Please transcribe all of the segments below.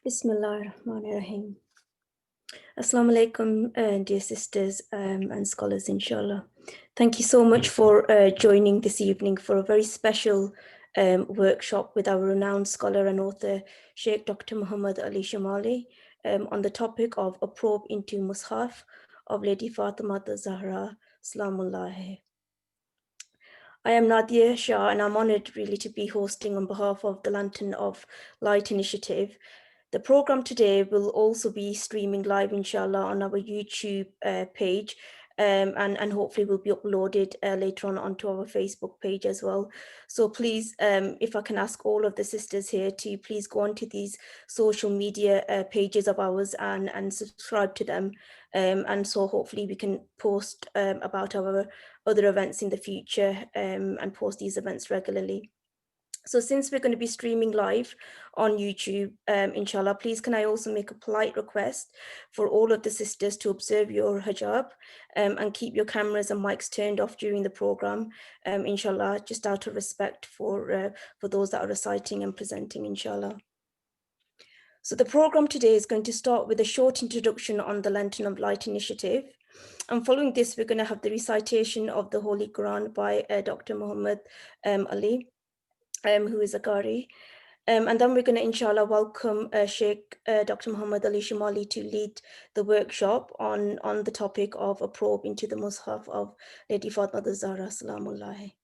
Bismillahirrahmanirrahim. Assalamu alaikum, dear sisters and scholars, inshallah. Thank you so much for joining this evening for a very special workshop with our renowned scholar and author, Sheikh Dr. Muhammad Ali Shomali, on the topic of a probe into Mushaf of Lady Fatimah Zahra, Salamullahi. I am Nadia Shah, and I'm honored really to be hosting on behalf of the Lantern of Light Initiative. The program today will also be streaming live, inshallah, on our YouTube page, and hopefully will be uploaded later on onto our Facebook page as well. So please, if I can ask all of the sisters here to please go onto these social media pages of ours and subscribe to them. And so hopefully we can post about our other events in the future and post these events regularly. So since we're going to be streaming live on YouTube, inshallah, please can I also make a polite request for all of the sisters to observe your hijab and keep your cameras and mics turned off during the program, inshallah, just out of respect for those that are reciting and presenting, inshallah. So the program today is going to start with a short introduction on the Lantern of Light Initiative. And following this, we're going to have the recitation of the Holy Quran by Dr. Muhammad Ali, who is a Qari. And then we're going to, inshallah, welcome Sheikh Dr. Muhammad Ali Shomali to lead the workshop on the topic of a probe into the Mushaf of Lady Fatimah Zahra, Salamullahi.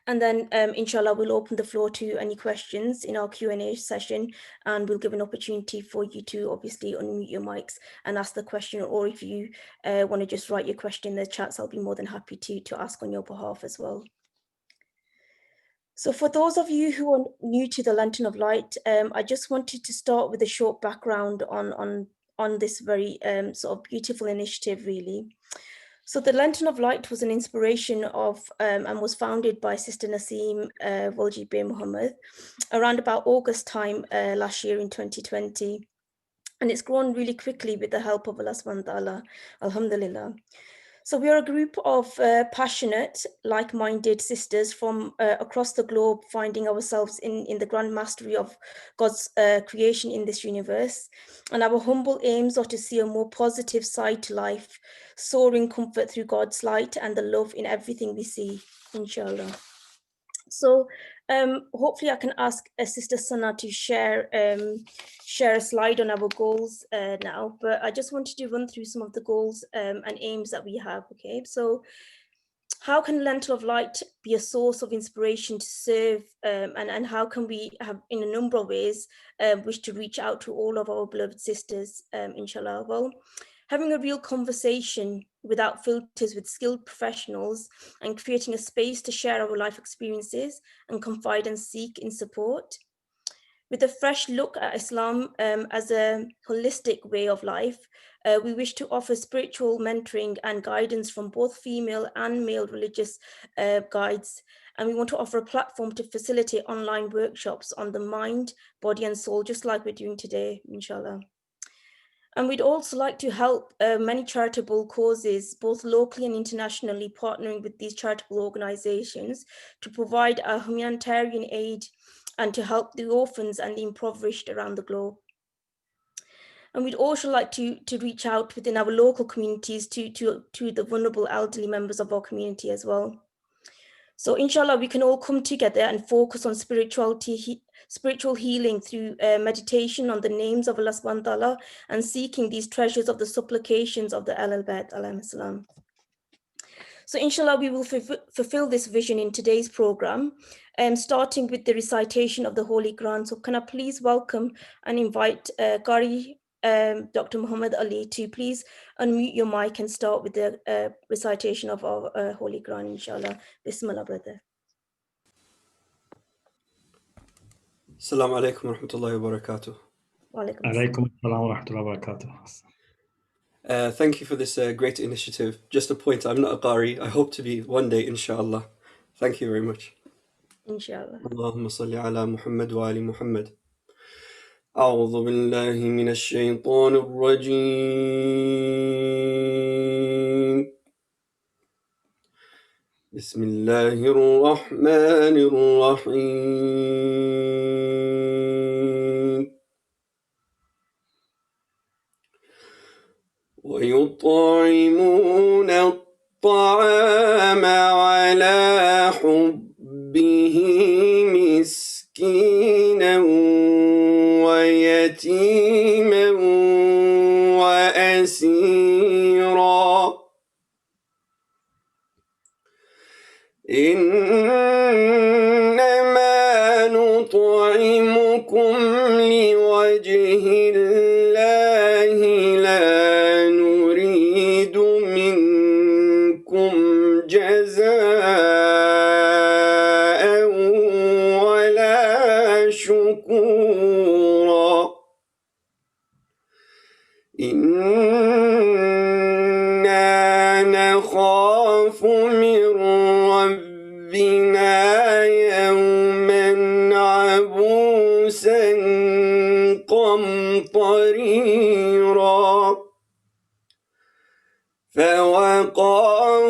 And then, inshallah, we'll open the floor to any questions in our Q&A session, and we'll give an opportunity for you to obviously unmute your mics and ask the question, or if you want to just write your question in the chats, I'll be more than happy to ask on your behalf as well. So for those of you who are new to the Lantern of Light, I just wanted to start with a short background on this very sort of beautiful initiative, really. So the Lantern of Light was an inspiration of and was founded by Sister Naseem Walji Mohammad around about August time last year in 2020. And it's grown really quickly with the help of Allah subhanahu wa ta'ala, alhamdulillah. So we are a group of passionate, like-minded sisters from across the globe, finding ourselves in the grand mastery of God's creation in this universe. And our humble aims are to see a more positive side to life, soaring comfort through God's light and the love in everything we see, inshallah. So hopefully I can ask Sister Sana to share a slide on our goals now, but I just wanted to run through some of the goals and aims that we have, okay? So how can Lantern of Light be a source of inspiration to serve, and how can we have, in a number of ways, wish to reach out to all of our beloved sisters, inshallah? Well, having a real conversation without filters with skilled professionals and creating a space to share our life experiences and confide and seek in support. With a fresh look at Islam as a holistic way of life, we wish to offer spiritual mentoring and guidance from both female and male religious guides. And we want to offer a platform to facilitate online workshops on the mind, body and soul, just like we're doing today, inshallah. And we'd also like to help many charitable causes, both locally and internationally, partnering with these charitable organizations to provide a humanitarian aid and to help the orphans and the impoverished around the globe. And we'd also like to reach out within our local communities to the vulnerable elderly members of our community as well. So inshallah, we can all come together and focus on spiritual healing through meditation on the names of Allah subhanahu wa ta'ala and seeking these treasures of the supplications of the Ahlul Bayt alayhim salam. So inshallah, we will fulfill this vision in today's program, starting with the recitation of the Holy Quran. So can I please welcome and invite Qari Dr. Muhammad Ali to please unmute your mic and start with the recitation of our Holy Quran, inshallah. Bismillah, brother. Assalamu alaikum wa rahmatullahi wa barakatuh. Alaikum assalam wa rahmatullahi wa barakatuh. Thank you for this great initiative. Just a point, I'm not a Qari. I hope to be one day, inshallah. Thank you very much. Inshallah. Allahumma salli ala Muhammad wa ali Muhammad. أعوذ بالله من الشيطان الرجيم بسم الله الرحمن الرحيم ويطعمون الطعام على حبه مسكينا ويتيما وأسيرا إنما نطعمكم لوجه الله لا نريد منكم جزاء ولا شكورا إنا نخاف من ربنا يوما عبوسا قمطريرا فوقاهم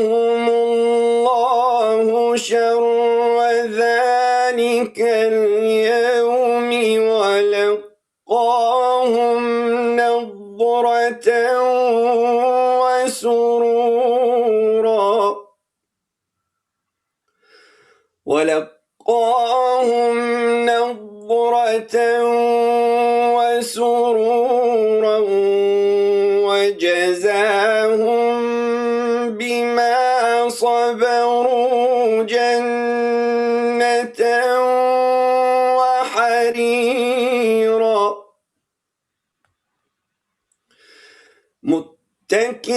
الله شر ذلك اليوم ولقاهم نضرة وسرورا وجزاهم بما صبروا جنة وحريرا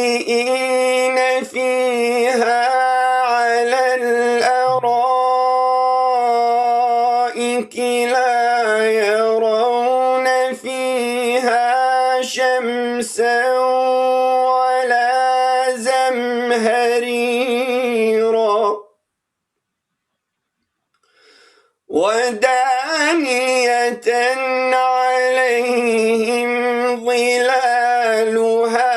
متكئين فيها على الأرائك لا يرون فيها شمسا ولا زمهريرا ودانية عليهم ظلالها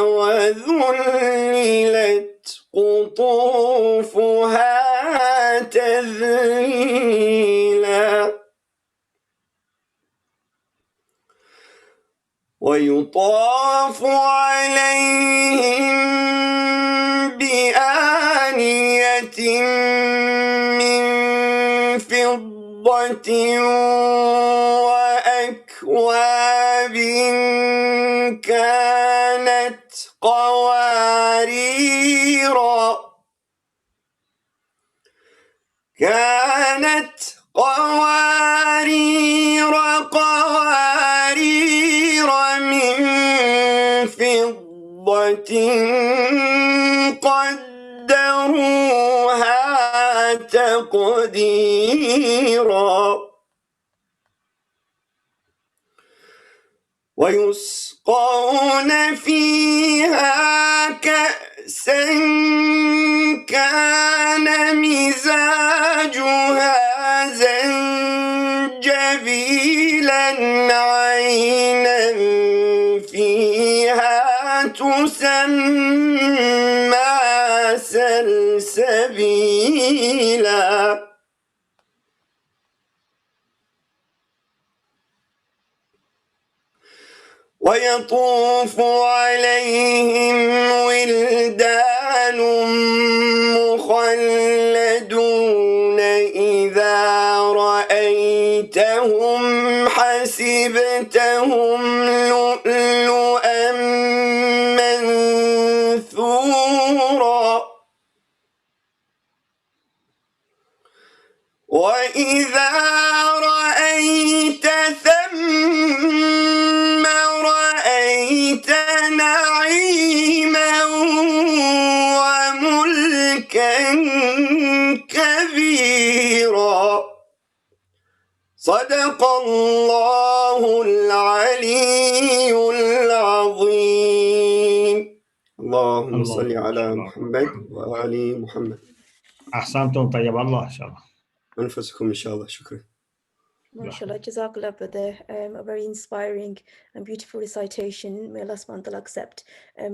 وذللت قطوفها تذليلا ويطاف عليهم بآنية من فضة وأكواب كانت قوارير من فضة قدروها تقديرا ويسقون فيها كأسا كان مزاجها زنجبيلا عينا فيها تسمى سلسبيلا ويطوف عليهم ولدان مخلدون إذا رأيتهم حسبتهم لؤلؤا منثورا وإذا رأيت ثم رأيت نعيما وملكا كبيرا صدق الله العلي العظيم. اللهم صل على محمد وآل محمد. أحسنتم طيب الله إن شاء الله. أنفسكم إن شاء الله. شكرا. MashaAllah, Jazakallah, brother. A very inspiring and beautiful recitation. May Allah subhanahu wa ta'ala accept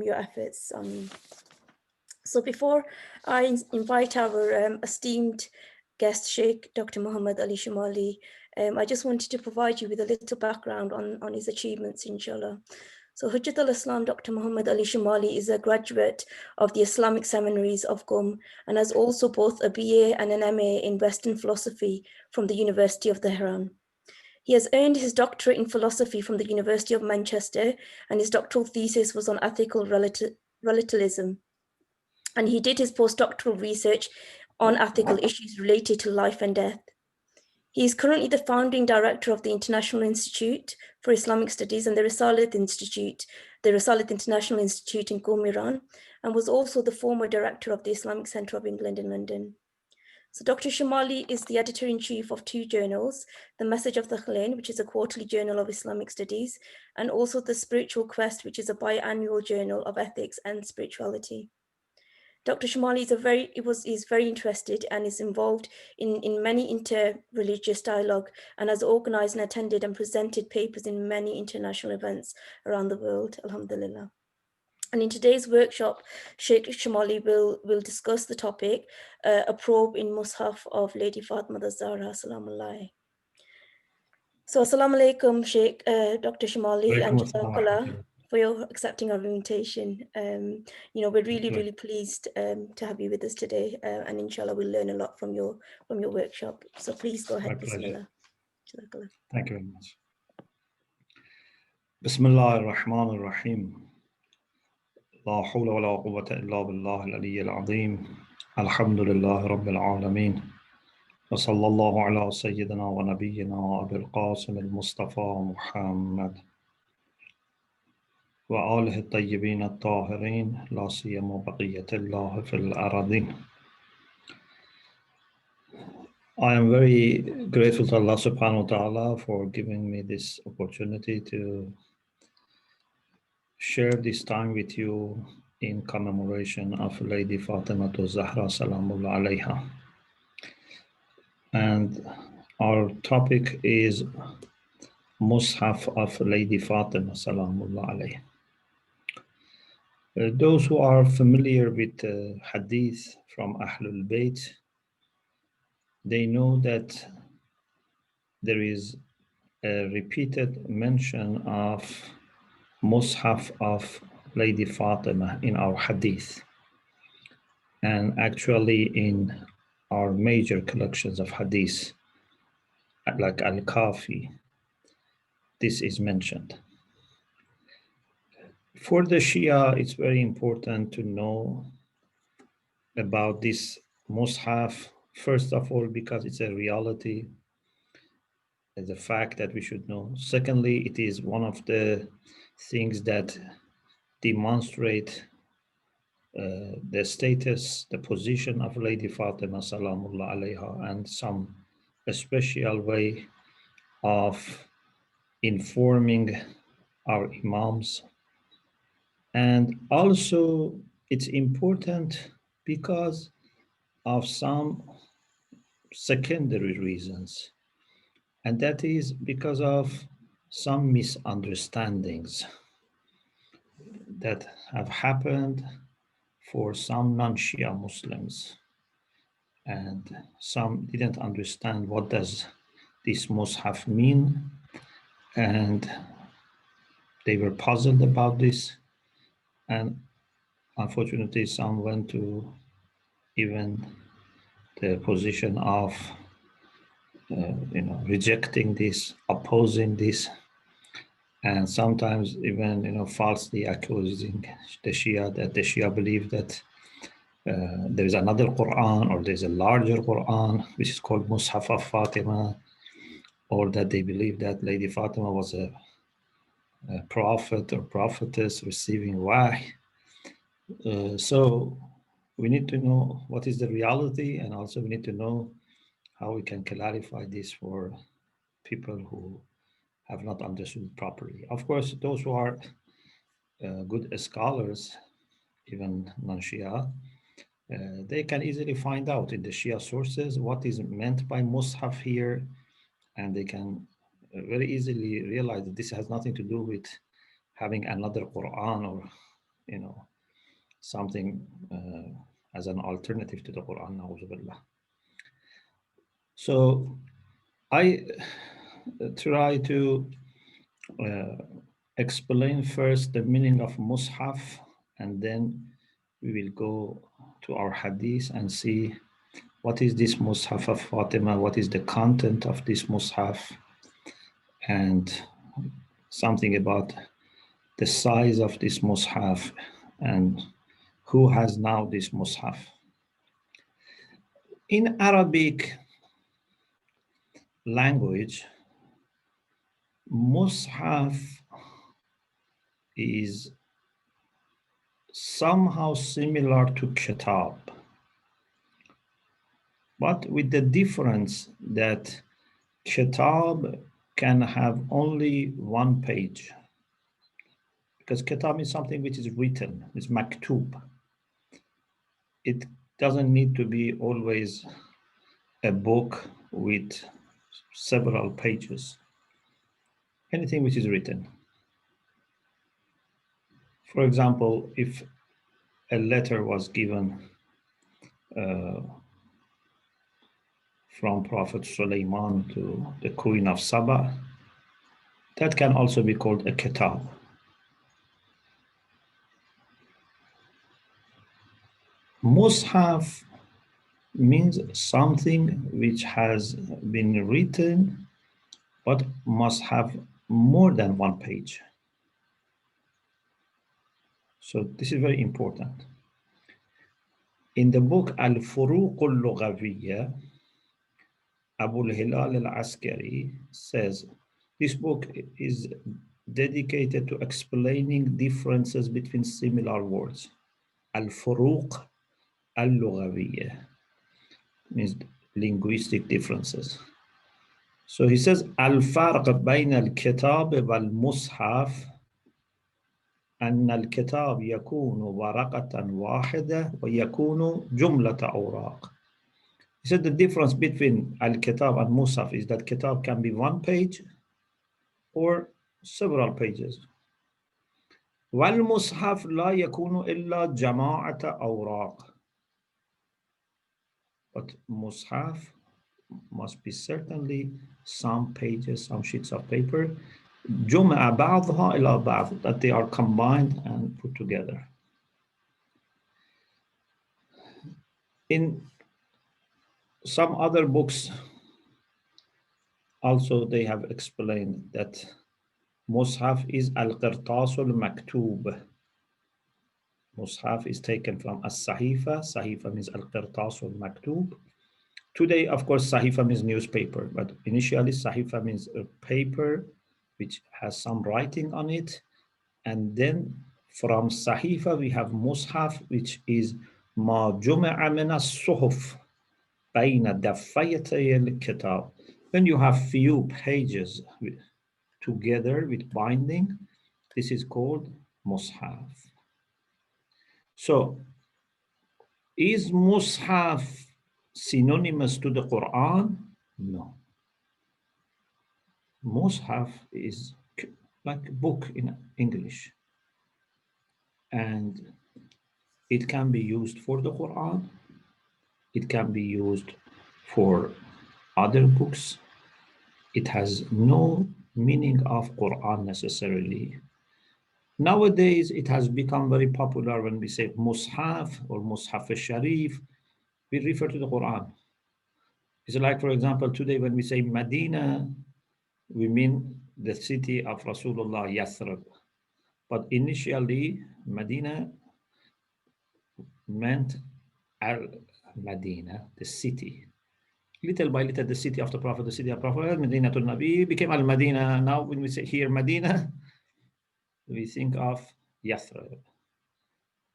your efforts. So before I invite our esteemed guest, Sheikh Dr. Mohammad Ali Shomali, I just wanted to provide you with a little background on his achievements, inshallah. So Hujjat al-Islam Dr. Muhammad Ali Shomali is a graduate of the Islamic Seminaries of Qom and has also both a BA and an MA in Western philosophy from the University of Tehran. He has earned his doctorate in philosophy from the University of Manchester, and his doctoral thesis was on ethical relativism. And he did his postdoctoral research on ethical issues related to life and death. He is currently the founding director of the International Institute for Islamic Studies and the Risalat International Institute in Qom, Iran, and was also the former director of the Islamic Centre of England in London. So Dr. Shomali is the editor-in-chief of two journals, The Message of the Khalin, which is a quarterly journal of Islamic studies, and also The Spiritual Quest, which is a biannual journal of ethics and spirituality. Dr. Shomali is very interested and is involved in many inter-religious dialogue and has organized and attended and presented papers in many international events around the world, alhamdulillah. And in today's workshop, Sheikh Shomali will discuss the topic, a probe in Mushaf of Lady Fatimah Zahra, Assalamu alaikum. So Assalamu alaikum, Sheikh Dr. Shomali, and Jazakallah for your accepting our invitation. We're really pleased to have you with us today, and inshallah we'll learn a lot from your workshop. So please go ahead. Bismillah. Jazakallah. Thank you very much. Bismillah ar-Rahman ar-Rahim. لا حول ولا قوة إلا بالله العلي العظيم. الحمد لله رب العالمين. وصلى الله على سيدنا ونبينا أبي القاسم المصطفى محمد وآله الطيبين الطاهرين لا سيما بقية الله في الأرضين. I am very grateful to Allah subhanahu wa ta'ala for giving me this opportunity to share this time with you in commemoration of Lady Fatimah Zahra Salamullah alayha. And our topic is Mushaf of Lady Fatimah Salamullah alayha. Those who are familiar with hadith from Ahlul Bayt, they know that there is a repeated mention of Mushaf of Lady Fatima in our hadith, and actually in our major collections of hadith, like Al-Kafi, this is mentioned. For the Shia, it's very important to know about this Mushaf, first of all, because it's a reality, it's a fact that we should know. Secondly, it is one of the things that demonstrate the status, the position of Lady Fatima Salamullah alayha, and some special way of informing our Imams. And also it's important because of some secondary reasons, and that is because of some misunderstandings that have happened for some non-Shia Muslims, and some didn't understand what does this Mus'haf mean, and they were puzzled about this, and unfortunately some went to even the position of rejecting this, opposing this, and sometimes even falsely accusing the Shia that the Shia believe that there is another Quran, or there's a larger Quran which is called Mushaf of Fatima, or that they believe that Lady Fatima was a prophet or prophetess receiving wahy. So we need to know what is the reality, and also we need to know how we can clarify this for people who have not understood properly. Of course, those who are good scholars, even non-Shia, they can easily find out in the Shia sources what is meant by Mus'haf here, and they can very easily realize that this has nothing to do with having another Quran or something as an alternative to the Quran. So I try to explain first the meaning of Mushaf, and then we will go to our hadith and see what is this Mushaf of Fatima, what is the content of this Mushaf, and something about the size of this Mushaf and who has now this Mushaf. In Arabic language, Mushaf is somehow similar to Kitab, but with the difference that Kitab can have only one page, because Kitab is something which is written, it's maktub. It doesn't need to be always a book with several pages. Anything which is written. For example, if a letter was given from Prophet Sulaiman to the Queen of Saba, that can also be called a kitab. Mushaf means something which has been written but must have more than one page. So this is very important. In the book Al-Furuq al-Lughawiyya, Abu al-Hilal al-Askari says, this book is dedicated to explaining differences between similar words. Al-Furuq al-Lughawiyya means linguistic differences. So he says, Al-Farq bayna al-Kitab wal-Mushaf أن الكتاب يكون ورقة واحدة ويكون جملة أوراق. He said the difference between Al-Kitab and Mushaf is that Kitab can be one page or several pages. وَالْمُصْحَفْ لَا يَكُونُ إِلَّا جَمَاعَةَ أَوْرَاقٍ. But Mushaf must be certainly some pages, some sheets of paper, جُمْعَ بَعْضها إِلَى بَعْض, that they are combined and put together. In some other books, also they have explained that Mushaf is al-qirtas al-maktub. Mushaf is taken from as-sahifa. Sahifa means al-qirtas al-maktub. Today, of course, sahifa means newspaper, but initially sahifa means a paper which has some writing on it. And then from sahifa, we have mushaf, which is ma juma'a min as-suhuf bayna daffayatay al-kitab. When you have few pages together with binding, this is called mushaf. So, is mushaf synonymous to the Quran? No. Mushaf is like a book in English, and it can be used for the Quran, it can be used for other books. It has no meaning of Quran necessarily. Nowadays, it has become very popular when we say Mushaf or Mushaf al-Sharif, we refer to the Quran. It's like, for example, today when we say Medina, we mean the city of Rasulullah, Yathrib. But initially, Medina meant Al-Medina, the city. Little by little, the city of the Prophet, the city of Prophet, Medina to Nabi became Al-Medina. Now, when we say here Medina, we think of Yathrib,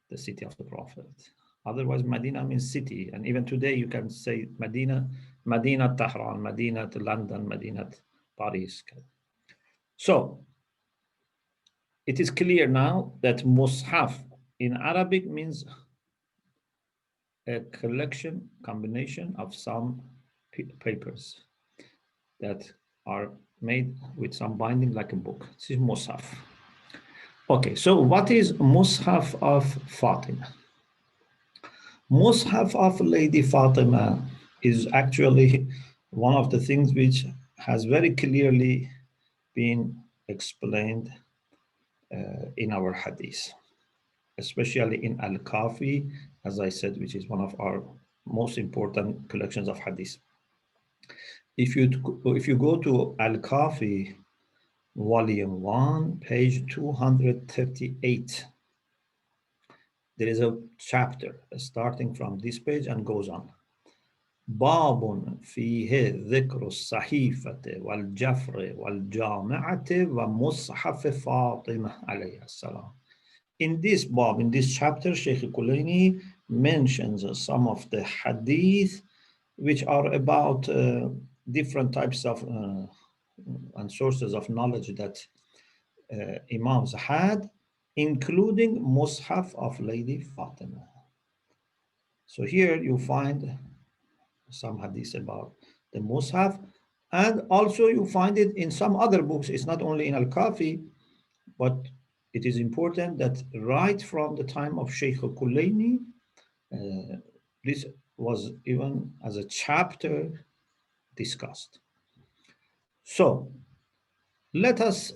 the city of the Prophet. Otherwise, Medina means city. And even today, you can say Medina, Medina Tehran, Medina to London, Medina to Paris. So, it is clear now that Mushaf in Arabic means a collection, combination of some papers that are made with some binding like a book. This is Mushaf. Okay, so what is Mushaf of Fatima? Mushaf of Lady Fatima is actually one of the things which has very clearly been explained in our hadith, especially in Al-Kafi, as I said, which is one of our most important collections of hadith. If you go to Al-Kafi, volume 1, page 238, there is a chapter starting from this page and goes on. باب فيه ذكر الصحيفة والجفر والجامعة ومصحف فاطمة عليه السلام. In this bab, in this chapter, Sheikh Kulaini mentions some of the hadith which are about different types of and sources of knowledge that Imams had, including Mushaf of Lady Fatima. So here you find some hadith about the Mushaf, and also you find it in some other books. It's not only in Al-Kafi, but it is important that right from the time of Sheikh Kulaini, this was even as a chapter discussed. So let us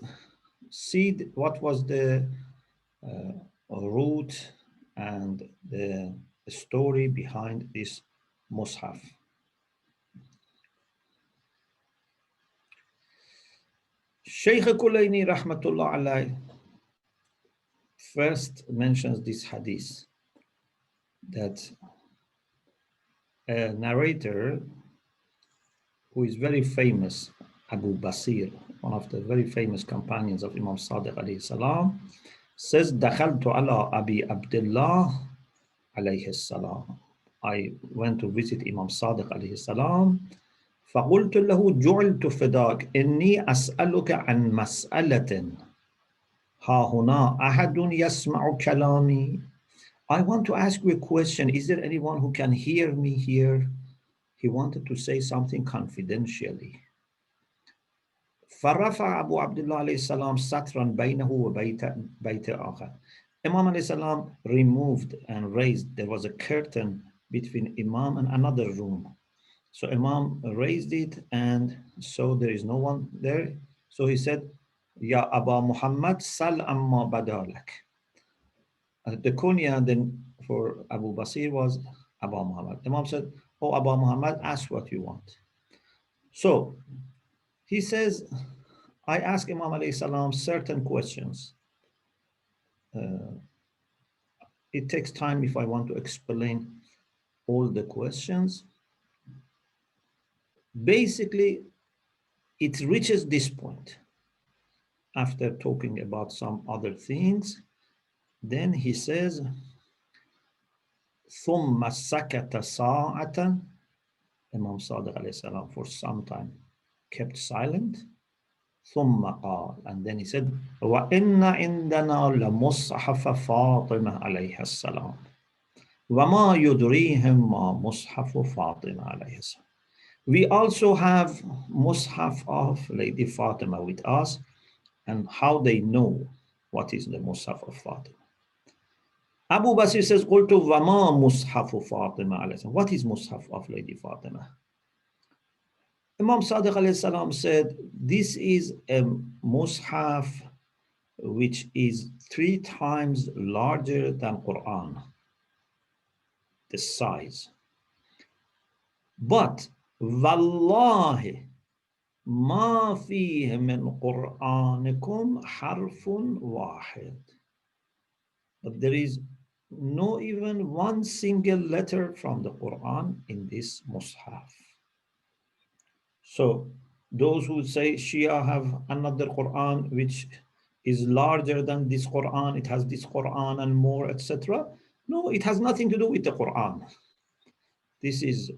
see what was the root and the story behind this Mushaf. Sheikh Kulaini rahmatullah alayh first mentions this hadith that a narrator who is very famous, Abu Basir, one of the very famous companions of Imam Sadiq alayhi salam, says, دخلت على أبي عبد الله عليه السلام. I went to visit Imam Sadiq alayhi salam. فقلت له جعلت فداك إني أسألك عن مسألة ها هنا أحد يسمع كلامي. I want to ask you a question. Is there anyone who can hear me here? He wanted to say something confidentially. فرفع أبو عبد الله عليه السلام سترا بينه وبيت آخر. Imam عليه السلام removed and raised. There was a curtain between Imam and another room. So Imam raised it, and so there is no one there. So he said, Ya Aba Muhammad, sal amma badalak. The kunya then for Abu Basir was Aba Muhammad. Imam said, Oh Aba Muhammad, ask what you want. So he says, I ask Imam alayhi salam certain questions. It takes time if I want to explain all the questions. Basically, it reaches this point. After talking about some other things, then he says, ثُمَّ سَكَتَ سَاعَةً. Imam Sadiq alayhi salam for some time kept silent. ثُمَّ قال, and then he said, وَإِنَّ عِنْدَنَا لَمُصْحَفَ فَاطِمَةَ عَلَيْهَا السَّلَامُ وَمَا يُدْرِيهِمْ مَا مُصْحَفُ فَاطِمَةَ عَلَيْهَا السَّلَامُ. We also have Mushaf of Lady Fatima with us, and how they know what is the Mushaf of Fatima. Abu Basir says, قُلْتُ وَمَا مُصْحَفُ فَاطِمَةَ عَلَيْهَا السَّلَامُ. What is Mushaf of Lady Fatima? Imam Sadiq alayhi salam said, this is a Mushaf which is 3 times larger than Quran, the size. But Wallahi, ما فيه من قرآنكم حرف واحد. But there is no even one single letter from the Quran in this Mushaf. So those who say Shia have another Quran which is larger than this Quran, it has this Quran and more, etc. No, it has nothing to do with the Quran. This is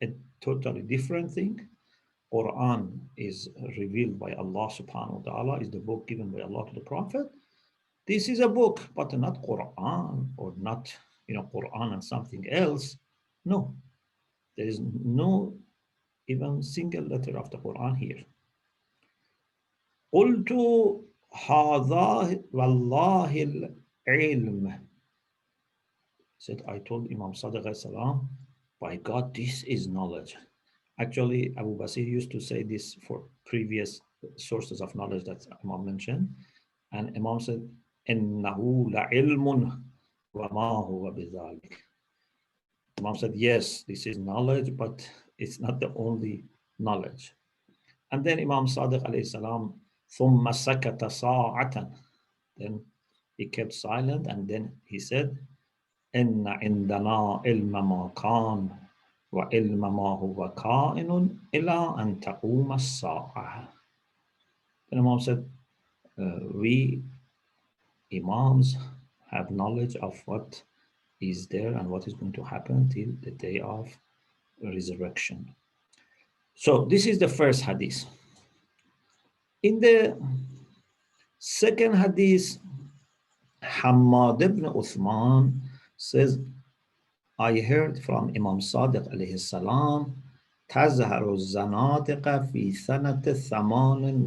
a totally different thing. Quran is revealed by Allah subhanahu wa ta'ala, is the book given by Allah to the Prophet. This is a book, but not Quran, or not, Quran and something else. No, there is no even single letter of the Quran here. قلت هذا والله العلم. Said, I told Imam Sadiq salam, by God, this is knowledge. Actually, Abu Basir used to say this for previous sources of knowledge that Imam mentioned. And Imam said, إِنَّهُ لَعِلْمٌ وَمَا هُوَ بِذَلِكَ. Imam said, yes, this is knowledge, but it's not the only knowledge. And then Imam Sadiq alayhi salam, ثُمَّ سَكَتَ سَاعَةً. Then he kept silent, and then he said, إِنَّ عِنْدَنَا عِلْمَ مَا كَانَ وَعِلْمَ مَا هُوَ كَائِنٌ إِلَىٰ أَنْ تَقُومَ السَّاعَةُ. Then Imam said, we Imams have knowledge of what is there and what is going to happen till the day of resurrection. So this is the first hadith. In the second hadith, Hammad ibn Uthman says, I heard from Imam Sadiq alayhi salam, تظهر الزنادقة في سنة 28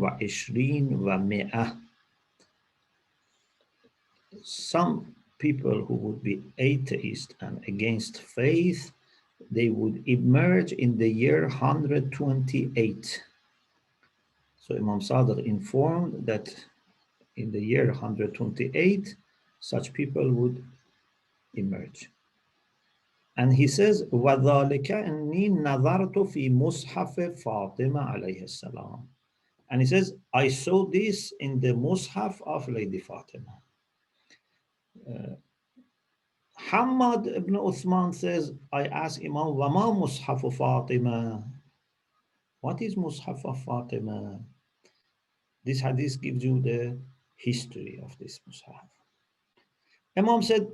و100. Some people who would be atheist and against faith, they would emerge in the year 128. So Imam Sadiq informed that in the year 128, such people would emerge. And he says, وَذَلِكَ أَنِّي نَظَرْتُ فِي مُصْحَفِ فَاطِمَةَ عَلَيْهِ السَّلَامِ. And he says, I saw this in the Mushaf of Lady Fatima. Hammad ibn Uthman says, I asked Imam, وَمَا مُصْحَفُ Fatima? What is Mushaf of Fatima? This hadith gives you the history of this Mushaf. Imam said,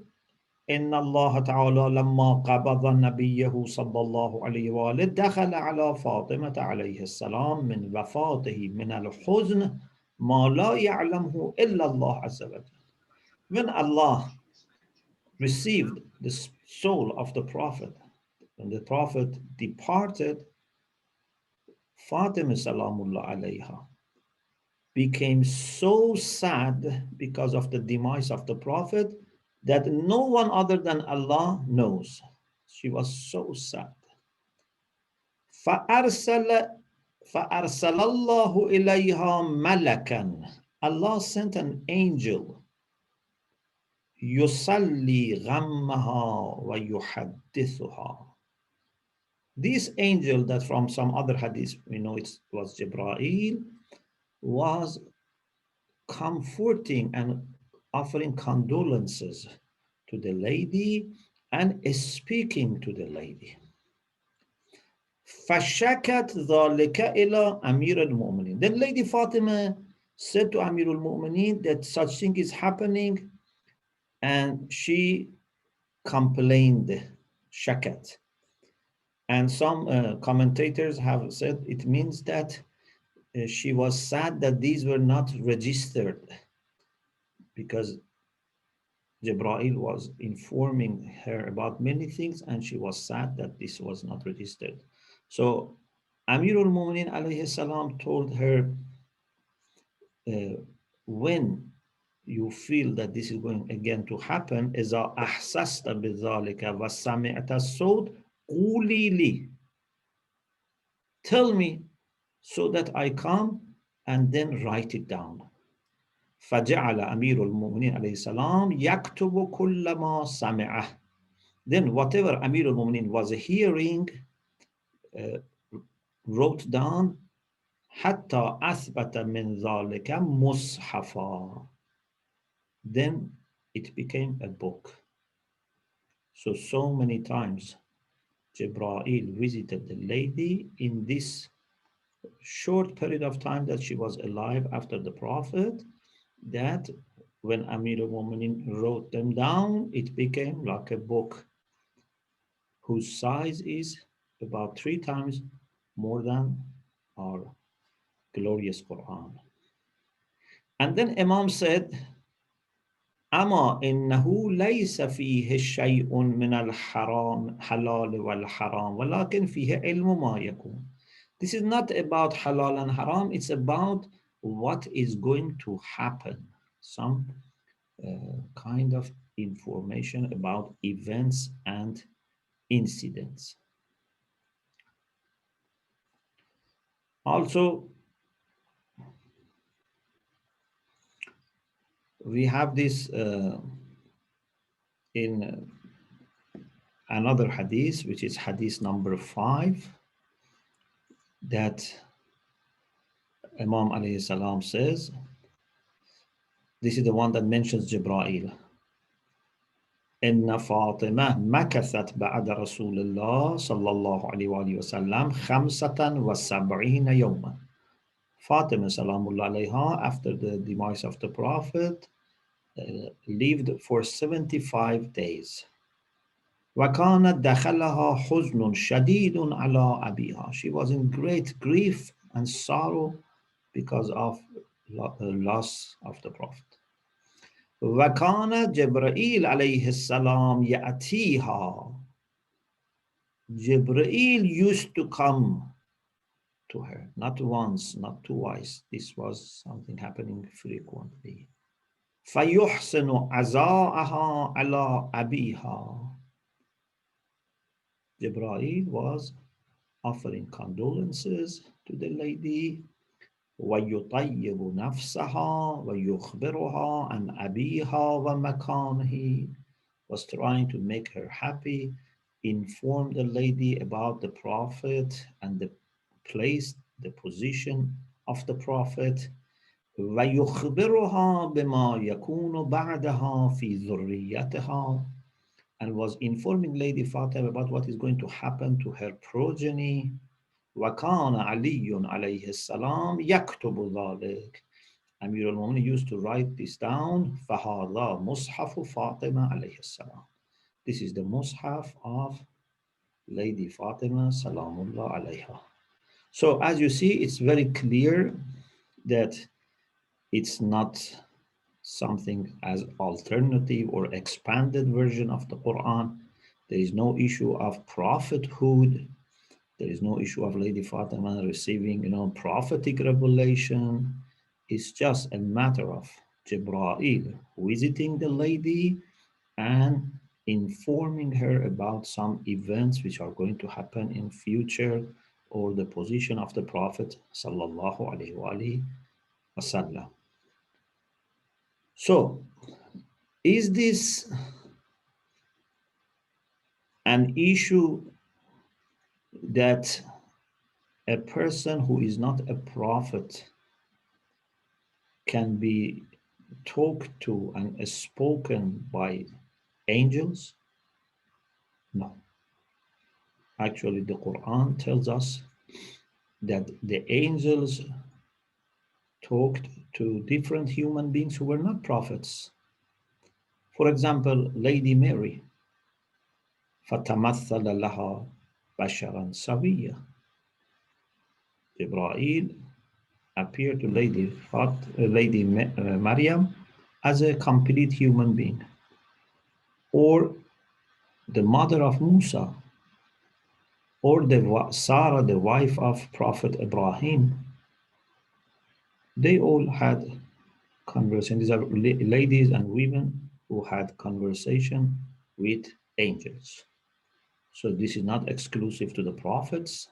إن الله تعالى لما قبض نبيه صلى الله عليه وآله دخل على فاطمة عليه السلام من وفاته من الحزن ما لا يعلمه إلا الله عز وجل. When Allah received the soul of the Prophet, when the Prophet departed, Fatima Salamullah alayha became so sad because of the demise of the Prophet that no one other than Allah knows. She was so sad. فَأَرْسَلَ اللَّهُ إِلَيْهَا مَلَكًا. Allah sent an angel يُصَلِّي غَمَّهَا وَيُحَدِّثُهَا. This angel that from some other hadith we know it was Jibreel, was comforting and offering condolences to the lady and speaking to the lady. فَشَكَتْ ذَلِكَ إِلَىٰ أَمِيرِ الْمُؤْمِنِينَ. Then Lady Fatima said to Amir al-Mu'mineen that such thing is happening, and she complained, shakat. And some commentators have said it means that she was sad that these were not registered, because Jibreel was informing her about many things and she was sad that this was not registered. So Amir al-Mu'mineen alayhi salam told her, when you feel that this is going again to happen, إِذَا أَحْسَسْتَ بِذَلِكَ وَسَمِعْتَ الصَّوْتَ قُولِي لِي. Tell me so that I come and then write it down. فَجَعَلَ أَمِيرُ الْمُؤْمِنِينَ عَلَيْهِ السَّلَامِ يَكْتُبُ كُلَّ مَا سَمِعَهُ. Then whatever Amir al-Mu'mineen was hearing, wrote down, حَتَّى أَثْبَتَ مِنْ ذَلِكَ مُصْحَفًا. Then it became a book. So many times Jibreel visited the lady in this short period of time that she was alive after the Prophet, that when Amir al-Mu'mineen wrote them down, it became like a book whose size is about 3 times more than our glorious Quran. And then Imam said, أما إنه ليس فيه شيء من الحرام حلال والحرام ولكن فيه علم ما يكون. This is not about halal and haram, it's about what is going to happen. Some kind of information about events and incidents. Also, we have this in another hadith, which is hadith number 5, that Imam alayhi salam says, this is the one that mentions Jibreel. إن فاطمة مكثت بعد رسول الله صلى الله عليه وآله وسلم 75 يوما. Fatima salamullah alayha, after the demise of the Prophet, lived for 75 days. وكانت دخلها حزن شديد على أبيها. She was in great grief and sorrow because of loss of the Prophet. وكان جبرائيل عليه السلام يأتيها. Jibreel used to come to her, not once, not twice. This was something happening frequently. فيحسن عزاءها على أبيها. Jibreel was offering condolences to the lady, ويطيب نفسها ويخبرها عن أبيها ومكانه, was trying to make her happy, inform the lady about the Prophet and the place, the position of the Prophet, ويخبرها بما يكون بعدها في ذريتها, and was informing Lady Fatima about what is going to happen to her progeny. وكان علي عليه السلام يكتب ذلك. Amir al-Mu'minin used to write this down. فهذا مصحف فاطمة عليه السلام. This is the Mushaf of Lady Fatima Salamullah alayha. So as you see, it's very clear that it's not something as alternative or expanded version of the Quran. There is no issue of prophethood. There is no issue of Lady Fatima receiving, prophetic revelation. It's just a matter of Jibreel visiting the lady and informing her about some events which are going to happen in future, or the position of the Prophet sallallahu alaihi wasallam. So, is this an issue that a person who is not a prophet can be talked to and spoken by angels? No. Actually, the Quran tells us that the angels talked to different human beings who were not prophets. For example, Lady Mary, فَتَمَثَّلَ لَهَا بَشَرًا سَوِيًّا. Jibreel appeared to Lady Maryam as a complete human being. Or the mother of Musa, or Sarah, the wife of Prophet Ibrahim. They all had conversation. These are ladies and women who had conversation with angels. So this is not exclusive to the prophets.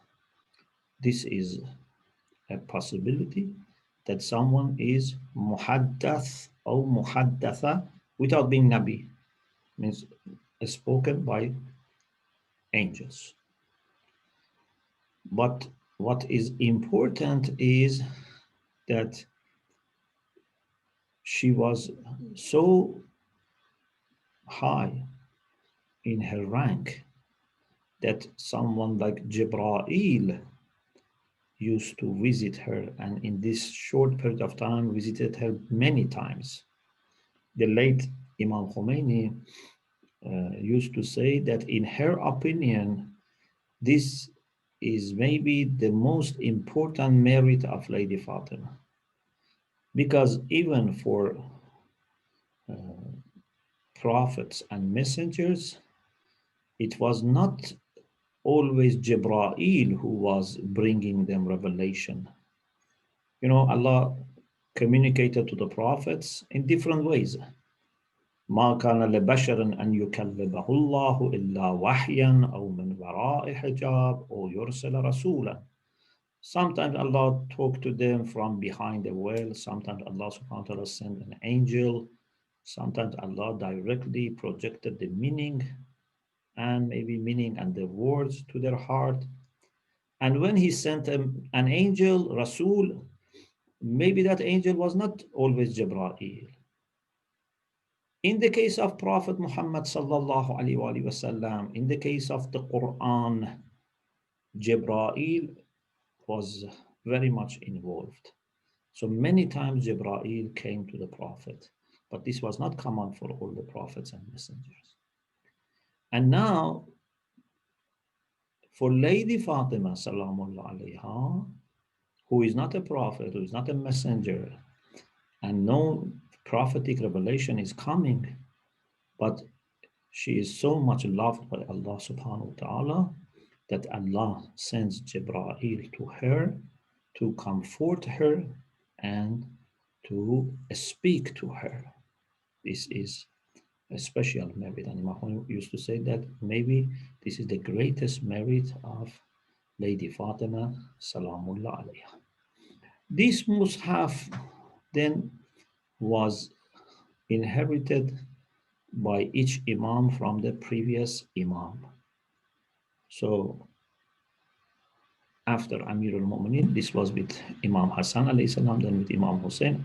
This is a possibility that someone is muhaddath or muhaddatha without being Nabi, means spoken by angels. But what is important is that she was so high in her rank that someone like Jibreel used to visit her, and in this short period of time visited her many times. The late Imam Khomeini used to say that in her opinion, this is maybe the most important merit of Lady Fatima. Because even for prophets and messengers, it was not always Jibreel who was bringing them revelation. Allah communicated to the prophets in different ways. ما كان لبشر أن يكلمه الله إلا وحيا أو من وراء حجاب أو يرسل رسولا. Sometimes Allah talked to them from behind a veil. Sometimes Allah subhanahu wa ta'ala sent an angel. Sometimes Allah directly projected the meaning and maybe meaning and the words to their heart. And when he sent an angel, Rasul, maybe that angel was not always Jibreel. In the case of Prophet Muhammad sallallahu alaihi wasallam, in the case of the Quran, Jibreel was very much involved. So many times Jibreel came to the Prophet, but this was not common for all the prophets and messengers. And now, for Lady Fatima salamullah alayha, who is not a prophet, who is not a messenger, and no prophetic revelation is coming, but she is so much loved by Allah subhanahu wa ta'ala that Allah sends Jibreel to her to comfort her and to speak to her. This is a special merit. And Imam used to say that maybe this is the greatest merit of Lady Fatima Salamullah alayha. This Mushaf then was inherited by each Imam from the previous Imam. So after Amir al-Mu'minin, this was with Imam Hassan alayhi salam, then with Imam Hussein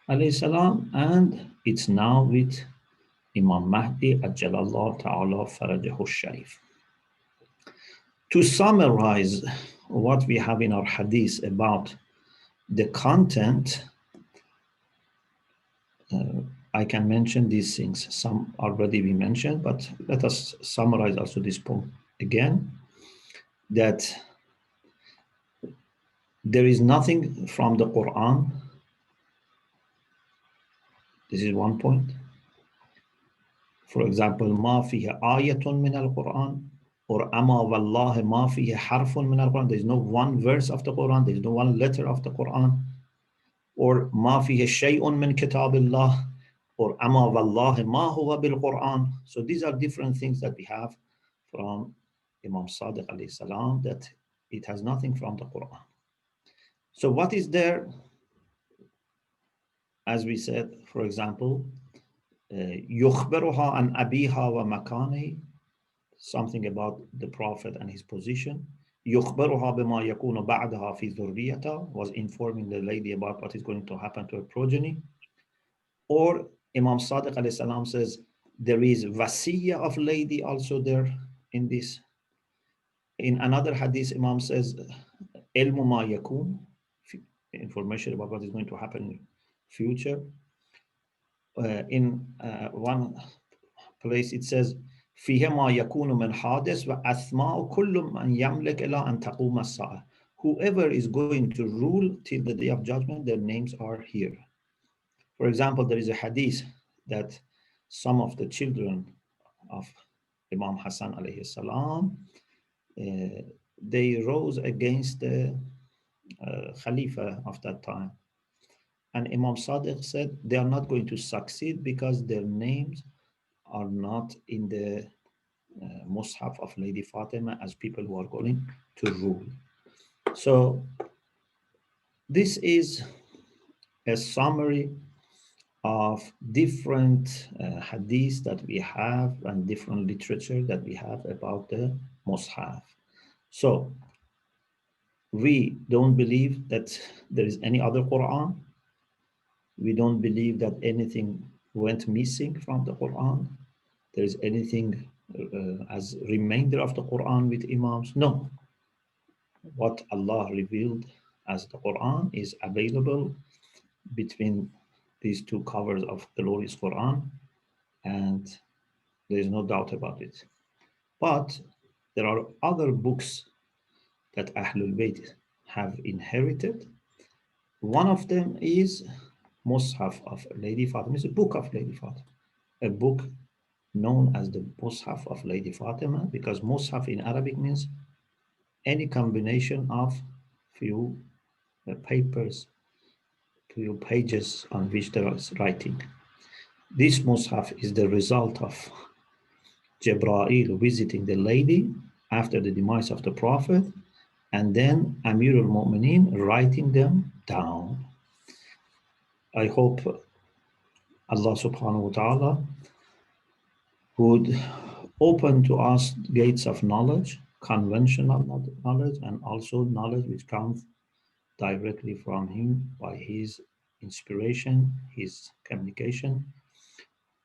alayhi salam, and it's now with Imam Mahdi Ajjalallah Ta'ala Farajahu Sharif. To summarize what we have in our hadith about the content, I can mention these things. Some already we mentioned, but let us summarize also this point again, that there is nothing from the Quran. This is one point. For example, ما فيه آية من القرآن, or أما والله ما فيه حرف من القرآن. There is no one verse of the Quran. There is no one letter of the Quran. Or ما فيه شيء من كتاب الله, or أما والله ما هو بالقرآن. So these are different things that we have from Imam Sadiq alayhi salam, that it has nothing from the Quran. So what is there? As we said, for example, يخبرها عن أبيها ومكانه, something about the Prophet and his position. يخبرها بما يكون بعدها في ذريتها, was informing the lady about what is going to happen to her progeny. Or Imam Sadiq alayhi salam says there is wasiyya of lady also there in this. In another hadith, Imam says ilmu ma yakun, information about what is going to happen in future. In one place it says فيها ما يكون من حادث وأسماء كل من يملك إلى أن تقوم الساعة. Whoever is going to rule till the day of judgment, their names are here. For example, there is a hadith that some of the children of Imam Hassan alayhi salam, they rose against the Khalifa of that time. And Imam Sadiq said they are not going to succeed because their names are not in the Mushaf of Lady Fatima as people who are going to rule. So this is a summary of different hadiths that we have and different literature that we have about the Mushaf. So we don't believe that there is any other Quran. We don't believe that anything went missing from the Quran. There is anything as remainder of the Quran with Imams. No. What Allah revealed as the Quran is available between these two covers of the glorious Quran, and there is no doubt about it. But there are other books that Ahlul Bayt have inherited. One of them is Mushaf of Lady Fatima. It's a book of Lady Fatima, a book known as the Mushaf of Lady Fatima, because Mushaf in Arabic means any combination of few papers, few pages on which there is writing. This Mushaf is the result of Jibreel visiting the lady after the demise of the Prophet, and then Amir al-Mu'minin writing them down. I hope Allah subhanahu wa ta'ala would open to us gates of knowledge, conventional knowledge, and also knowledge which comes directly from him by his inspiration, his communication.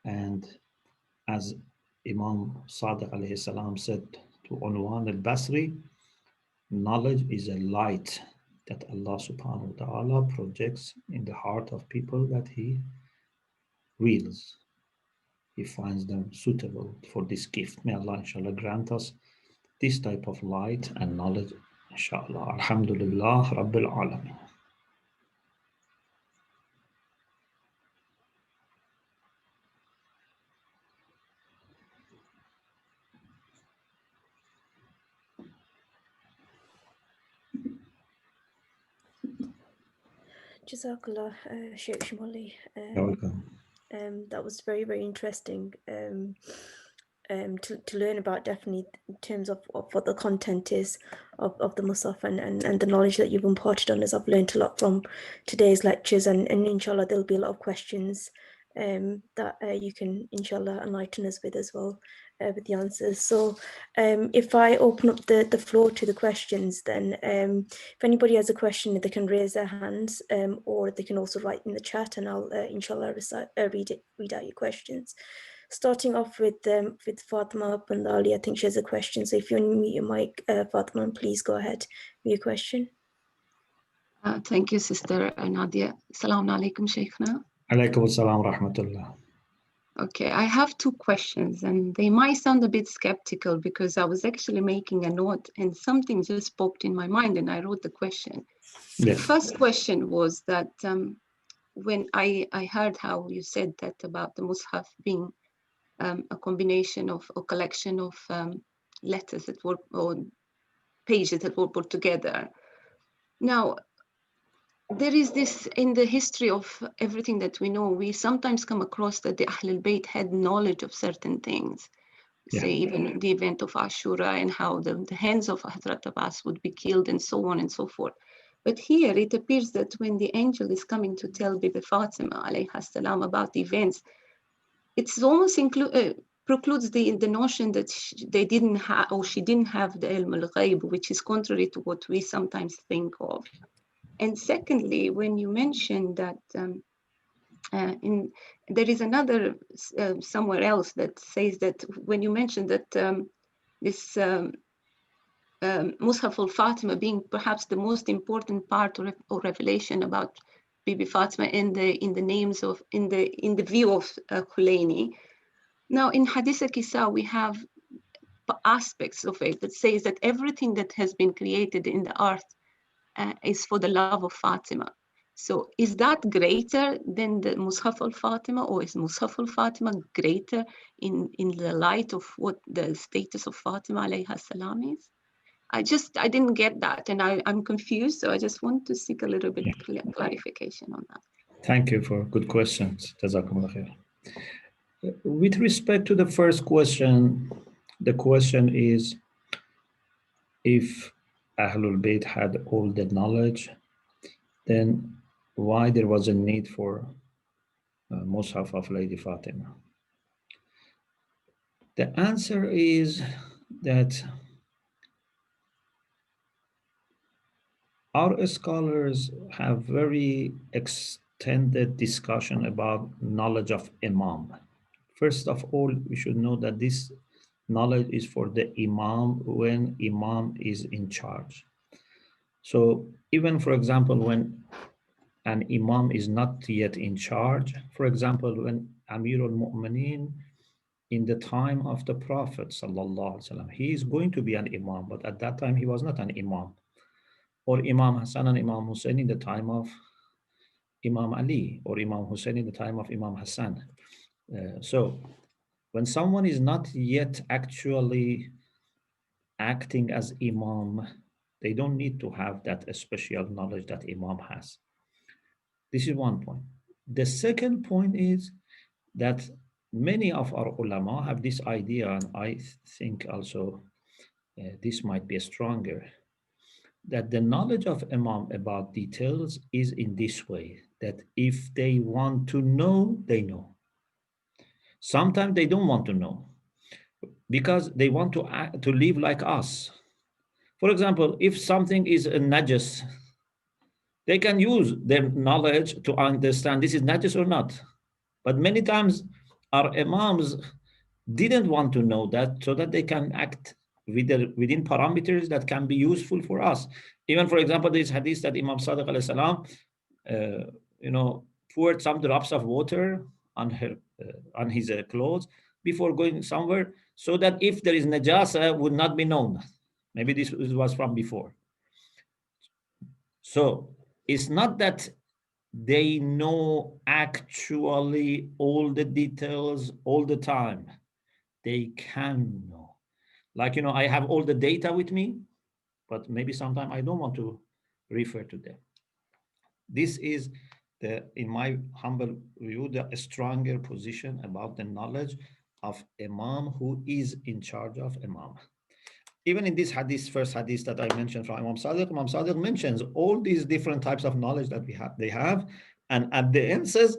And as Imam Sadiq alayhi salam said to Unwan al-Basri, knowledge is a light that Allah subhanahu wa ta'ala projects in the heart of people that he wills. He finds them suitable for this gift. May Allah inshallah grant us this type of light and knowledge, inshallah. Alhamdulillah Rabbil Alameen. Jazakallah, Sheikh Shomali. You're welcome. That was very, very interesting to learn about, definitely in terms of what the content is of the Mushaf and the knowledge that you've imparted on us. I've learned a lot from today's lectures, and inshallah there'll be a lot of questions that you can inshallah enlighten us with as well, with the answers. So if I open up the floor to the questions, then if anybody has a question, they can raise their hands, or they can also write in the chat, and I'll inshallah read out your questions. Starting off with Fatimah Bandali, I think she has a question. So if you unmute your mic, Fatimah, please go ahead with your question. Thank you, Sister Nadia. Assalamu alaikum, Sheikhna. Alaikum assalam wa rahmatullah. Okay, I have two questions, and they might sound a bit skeptical because I was actually making a note and something just popped in my mind and I wrote the question. Yeah. The first question was that when I heard how you said that about the Mushaf being a combination of a collection of letters that were, or pages that were put together. Now, there is this in the history of everything that we know, we sometimes come across that the Ahlul Bayt had knowledge of certain things. Yeah. Say even the event of Ashura and how the hands of Hazrat Abbas would be killed and so on and so forth. But here it appears that when the angel is coming to tell Bibi Fatima alayha salam about the events, it's almost precludes the notion that they didn't have, or she didn't have the ilm al-ghaib, which is contrary to what we sometimes think of. And secondly, when you mentioned that there is another somewhere else that says that when you mentioned that this Mushaf al-Fatima being perhaps the most important part or revelation about Bibi Fatima in the names of in the view of Khulaini. Now in Hadith al-Kisa we have aspects of it that says that everything that has been created in the earth is for the love of Fatima. So is that greater than the Mushaf al-Fatima, or is Mushaf al-Fatima greater in the light of what the status of Fatima alayha salam is? I didn't get that, and I'm confused, so I just want to seek a little bit clarification on that. Thank you for good questions. Jazakumullah khair. With respect to the first question, the question is if Ahlul Bayt had all the knowledge, then why there was a need for Mushaf of Lady Fatima? The answer is that our scholars have very extended discussion about knowledge of Imam. First of all, we should know that this knowledge is for the Imam when Imam is in charge. So even, for example, when an Imam is not yet in charge, for example, when Amir al-Mu'mineen in the time of the Prophet sallallahu alaihi wasallam, he is going to be an Imam, but at that time he was not an Imam. Or Imam Hassan and Imam Hussein in the time of Imam Ali, or Imam Hussein in the time of Imam Hassan. So when someone is not yet actually acting as Imam, they don't need to have that special knowledge that Imam has. This is one point. The second point is that many of our ulama have this idea, and I think also this might be stronger, that the knowledge of Imam about details is in this way, that if they want to know, they know. Sometimes they don't want to know because they want to live like us. For example, if something is a najas, they can use their knowledge to understand this is najas or not. But many times our imams didn't want to know that so that they can act within parameters that can be useful for us. Even, for example, this hadith that Imam Sadiq alayhi salam, poured some drops of water on his clothes before going somewhere, so that if there is najasa, would not be known. Maybe this was from before. So it's not that they know actually all the details all the time. They can know. Like, I have all the data with me, but maybe sometime I don't want to refer to them. This is in my humble view, the stronger position about the knowledge of Imam who is in charge of Imam. Even in this hadith, first hadith that I mentioned from Imam Sadiq mentions all these different types of knowledge that they have. And at the end says,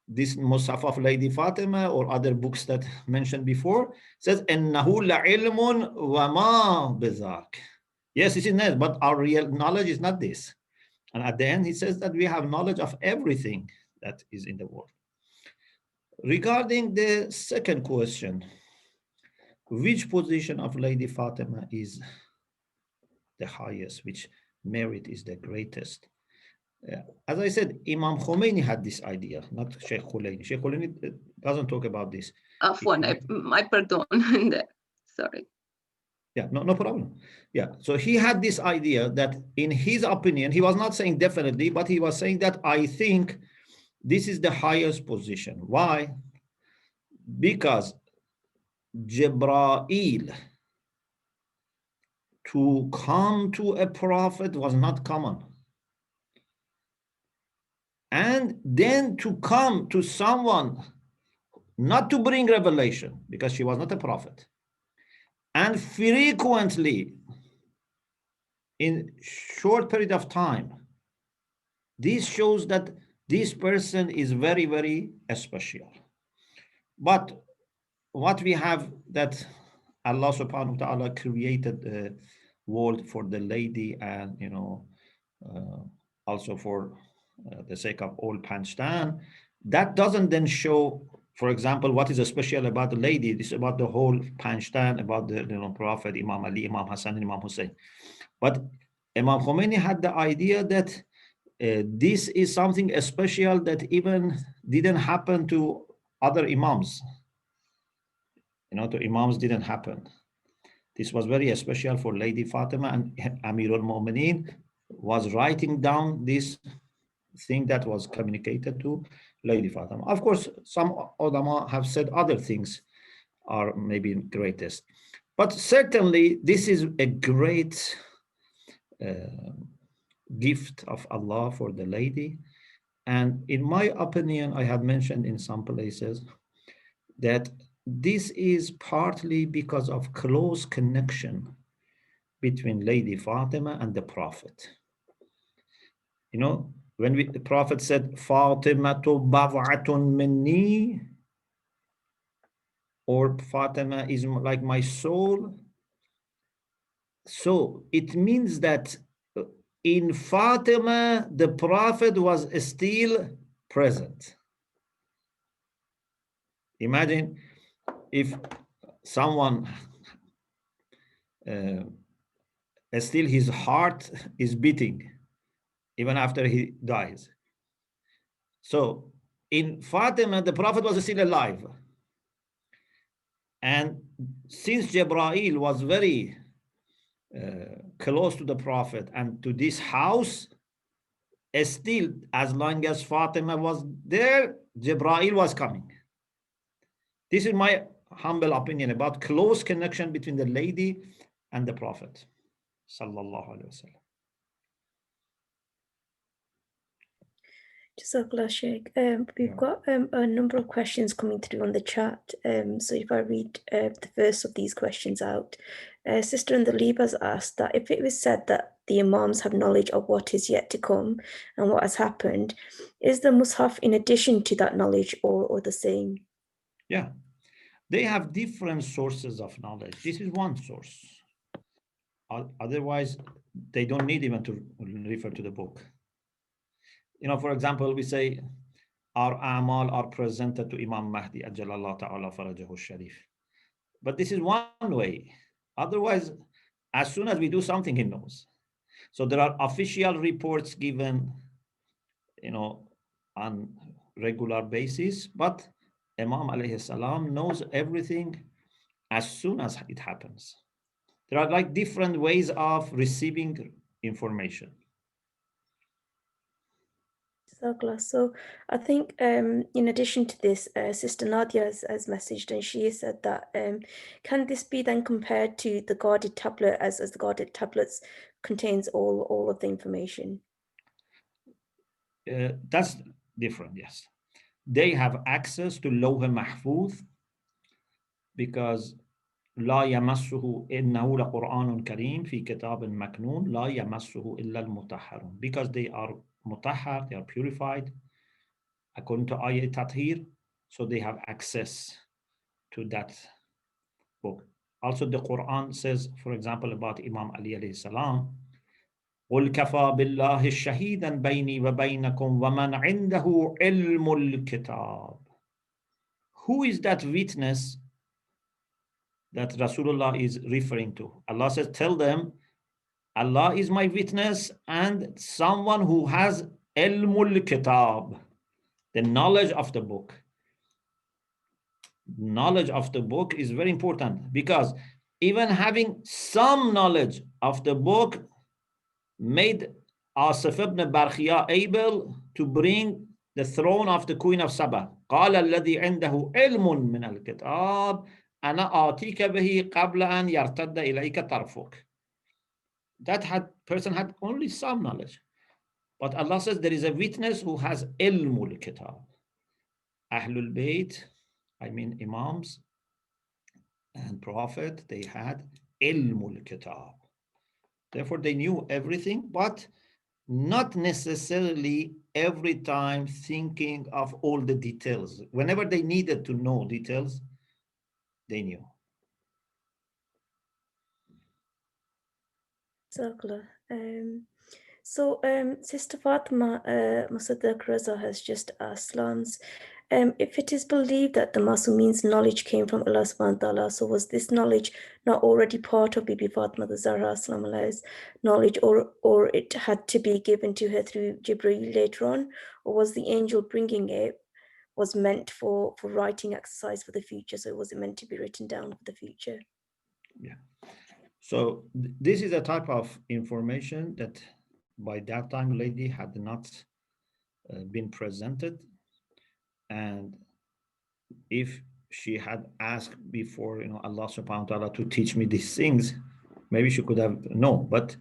this Mushaf of Lady Fatima or other books that mentioned before says, إِنَّهُ لَعِلْمٌ وَمَا بِذَاكَ. Yes, it's in there, but our real knowledge is not this. And at the end, he says that we have knowledge of everything that is in the world. Regarding the second question, which position of Lady Fatima is the highest, which merit is the greatest? As I said, Imam Khomeini had this idea, not Sheikh Khomeini. Sheikh Khomeini doesn't talk about this. My pardon. Sorry. Yeah, no problem. Yeah, so he had this idea that in his opinion, he was not saying definitely, but he was saying that I think this is the highest position. Why? Because Jibreel to come to a prophet was not common. And then to come to someone, not to bring revelation, because she was not a prophet, and frequently, in short period of time, this shows that this person is very, very special. But what we have, that Allah subhanahu wa ta'ala created the world for the lady, and also for the sake of all Panjtan, that doesn't then show, for example, what is special about the lady. This is about the whole Panjtan, about the Prophet, Imam Ali, Imam Hassan, and Imam Hussein. But Imam Khomeini had the idea that this is something special that even didn't happen to other imams. To imams didn't happen. This was very special for Lady Fatima, and Amir al-Mu'mineen was writing down this thing that was communicated to Lady Fatima. Of course, some ulama have said other things are maybe greatest, but certainly this is a great gift of Allah for the lady. And in my opinion, I have mentioned in some places that this is partly because of close connection between Lady Fatima and the Prophet. When the Prophet said, Fatimatu bav'atun minni, or Fatima is like my soul, so it means that in Fatima, the Prophet was still present. Imagine if someone still his heart is beating even after he dies. So in Fatima, the Prophet was still alive. And since Jibreel was very close to the Prophet and to this house, still, as long as Fatima was there, Jibreel was coming. This is my humble opinion about close connection between the lady and the Prophet. Sallallahu Alaihi Wasallam. Jazakallah, Sheikh. We've got a number of questions coming through on the chat. So if I read the first of these questions out, Sister in the Leap has asked that if it was said that the Imams have knowledge of what is yet to come and what has happened. Is the Mushaf in addition to that knowledge or the same? Yeah, they have different sources of knowledge. This is one source. Otherwise, they don't need even to refer to the book. You know, for example, we say our amal are presented to Imam Mahdi, Ajalallah Ta'ala Farajahu Sharif. But this is one way. Otherwise, as soon as we do something, he knows. So there are official reports given, you know, on regular basis, but Imam alayhi salam knows everything as soon as it happens. There are like different ways of receiving information. So I think in addition to this, Sister Nadia has messaged, and she has said that can this be then compared to the guarded tablet, as the guarded tablets contains all of the information? That's different, yes. They have access to Lawh Mahfuz because لا يمسه إنه لقرآن كريم في كتاب مكنون لا يمسه إلا المطهرون, because they are mutahhar, they are purified according to ayat tathir, so they have access to that book. Also, the Quran says, for example, about Imam Ali alayhi salam, قل كفى بالله شهيدا بيني وبينكم ومن عنده علم الكتاب. Who is that witness that Rasulullah is referring to? Allah says, tell them, Allah is my witness and someone who has ilmul kitab, the knowledge of the book. Knowledge of the book is very important, because even having some knowledge of the book made Asif ibn Barkhia able to bring the throne of the Queen of Saba. قال الذي عنده علم من الكتاب أنا آتيك به قبل أن يرتد إليك طرفك. That person had only some knowledge. But Allah says there is a witness who has ilmul kitab. Ahlul Bayt, I mean Imams and Prophet, they had ilmul kitab. Therefore, they knew everything, but not necessarily every time thinking of all the details. Whenever they needed to know details, they knew. Circular. So Sister Fatima Musaddiq Raza has just asked Slams, if it is believed that the Masumin's knowledge came from Allah subhanahu wa ta'ala, so was this knowledge not already part of Bibi Fatima Zahra Allah's knowledge, or it had to be given to her through Jibreel later on, or was the angel bringing it was meant for writing exercise for the future, so it wasn't meant to be written down for the future? Yeah. So this is a type of information that by that time lady had not been presented, and if she had asked before, Allah subhanahu wa ta'ala to teach me these things, maybe she could have known. But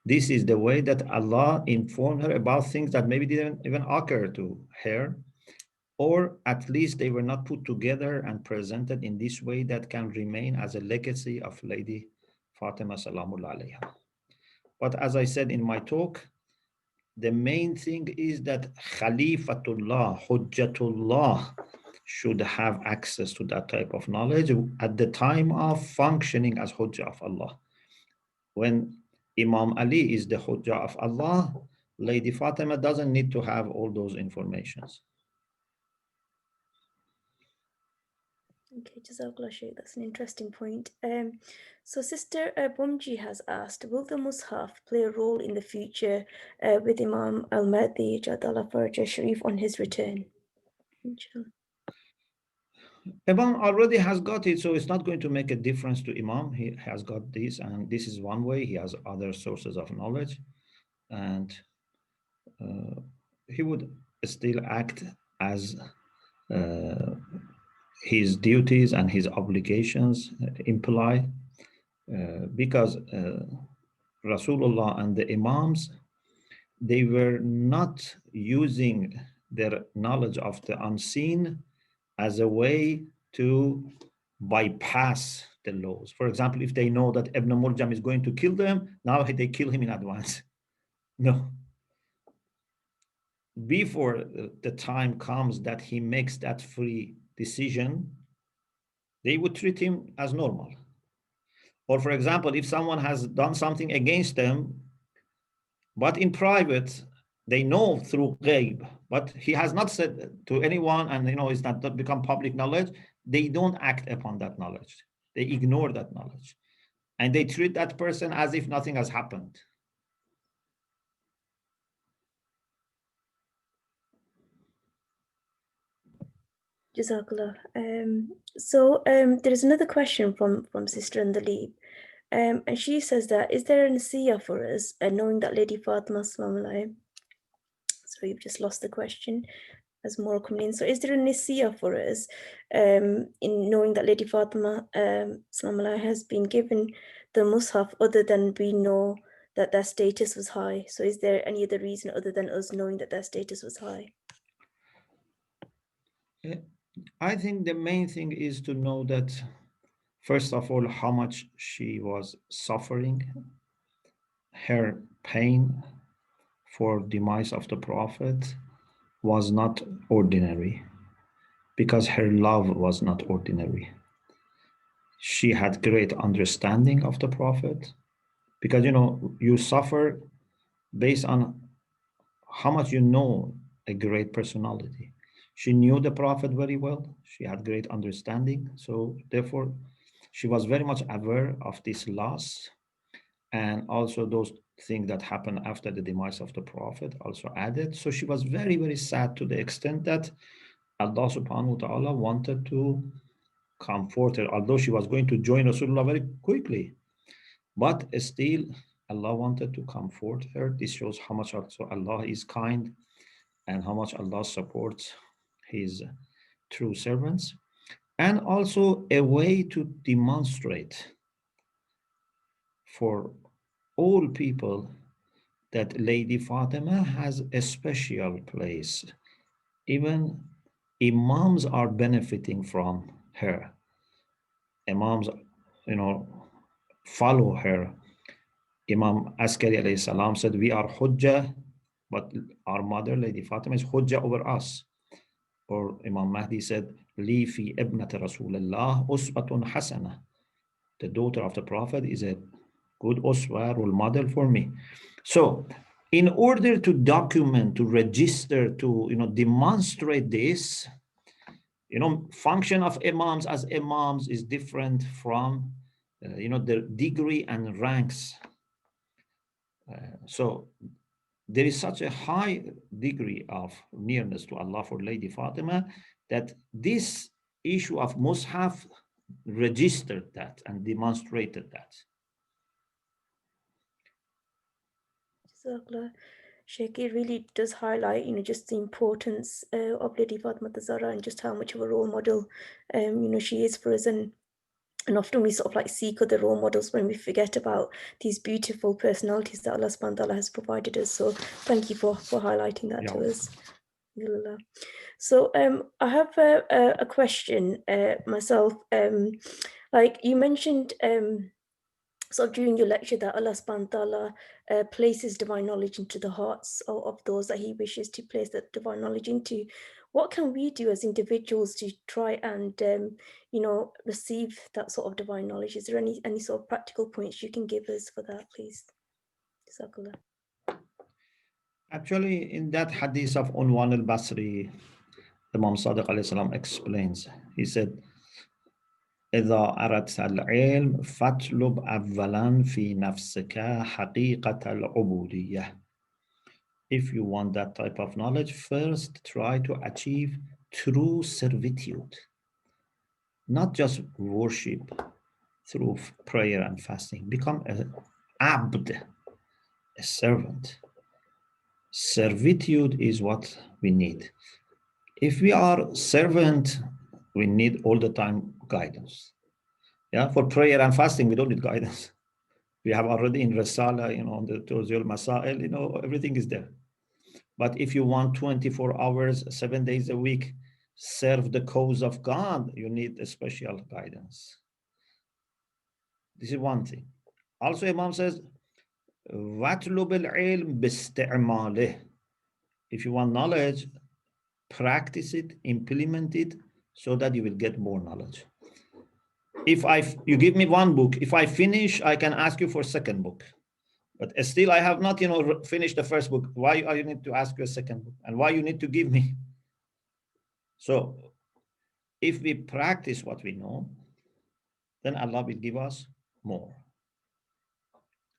this is the way that Allah informed her about things that maybe didn't even occur to her, or at least they were not put together and presented in this way that can remain as a legacy of Lady Fatima Salamullah alayha. But as I said in my talk, the main thing is that Khalifatullah, Hujjatullah should have access to that type of knowledge at the time of functioning as Hujjah of Allah. When Imam Ali is the Hujjah of Allah, Lady Fatima doesn't need to have all those informations. Okay, Jazakallah Shaykh, that's an interesting point. So Sister Bumji has asked, will the Mushaf play a role in the future with Imam Al-Mahdi Jadallah Faraja Sharif on his return? Inshallah. Imam already has got it, so it's not going to make a difference to Imam. He has got this, and this is one way. He has other sources of knowledge, and he would still act as his duties and his obligations imply, because Rasulullah and the Imams, they were not using their knowledge of the unseen as a way to bypass the laws. For example, if they know that Ibn Muljam is going to kill them, now they kill him in advance. No. Before the time comes that he makes that free decision, they would treat him as normal. Or for example, if someone has done something against them, but in private, they know through ghaib, but he has not said to anyone, and it's not become public knowledge, they don't act upon that knowledge. They ignore that knowledge. And they treat that person as if nothing has happened. Jazakallah. So there is another question from Sister Andalib. And she says that, is there a nasiyah for us, knowing that Lady Fatima, sorry, you've just lost the question as more coming in. So is there a nasiyah for us in knowing that Lady Fatima has been given the Mushaf, other than we know that their status was high? So is there any other reason other than us knowing that their status was high? I think the main thing is to know that, first of all, how much she was suffering, her pain for demise of the Prophet was not ordinary, because her love was not ordinary. She had great understanding of the Prophet, because you suffer based on how much you know a great personality. She knew the Prophet very well. She had great understanding. So therefore, she was very much aware of this loss, and also those things that happened after the demise of the Prophet also added. So she was very, very sad, to the extent that Allah subhanahu wa ta'ala wanted to comfort her, although she was going to join Rasulullah very quickly. But still, Allah wanted to comfort her. This shows how much also Allah is kind and how much Allah supports his true servants. And also a way to demonstrate for all people that Lady Fatima has a special place. Even Imams are benefiting from her. Imams, follow her. Imam Askari alayhi salam said, we are Hujjah, but our mother, Lady Fatima, is Hujjah over us. Or Imam Mahdi said, Li fi ibnat Rasulullah usbatun hasana. The daughter of the Prophet is a good uswa, role model for me. So, in order to document, to register, to demonstrate this, function of imams as imams is different from the degree and ranks. So there is such a high degree of nearness to Allah for Lady Fatima that this issue of Mushaf registered that and demonstrated that. Jazakallah. Sheikh, it really does highlight, just the importance of Lady Fatimah Zahra, and just how much of a role model, she is for us. And often we sort of seek other role models when we forget about these beautiful personalities that Allah subhanahu wa ta'ala has provided us. So thank you for highlighting that to us. So I have a question myself. Like you mentioned, sort of during your lecture, that Allah subhanahu wa ta'ala places divine knowledge into the hearts of those that he wishes to place that divine knowledge into. What can we do as individuals to try and receive that sort of divine knowledge? Is there any sort of practical points you can give us for that, please? Jazakallah. Actually, in that hadith of Unwan al-Basri, Imam Sadiq alayhi salam explains, he said, إذا أردت العلم فاطلب أولا في نفسك حقيقة العبودية. If you want that type of knowledge, first try to achieve true servitude, not just worship through prayer and fasting. Become an abd, a servant. Servitude is what we need. If we are servant, we need all the time guidance. Yeah, for prayer and fasting, we don't need guidance. We have already in Risala, on the Tuzul Masail, everything is there. But if you want 24 hours, 7 days a week, serve the cause of God, you need a special guidance. This is one thing. Also, Imam says, وَاطْلُبِ الْعِلْمِ بِاسْتِعْمَالِهِ. If you want knowledge, practice it, implement it, so that you will get more knowledge. If you give me one book, if I finish, I can ask you for a second book. But still, I have not, finished the first book. Why are you need to ask you a second book? And why you need to give me? So, if we practice what we know, then Allah will give us more.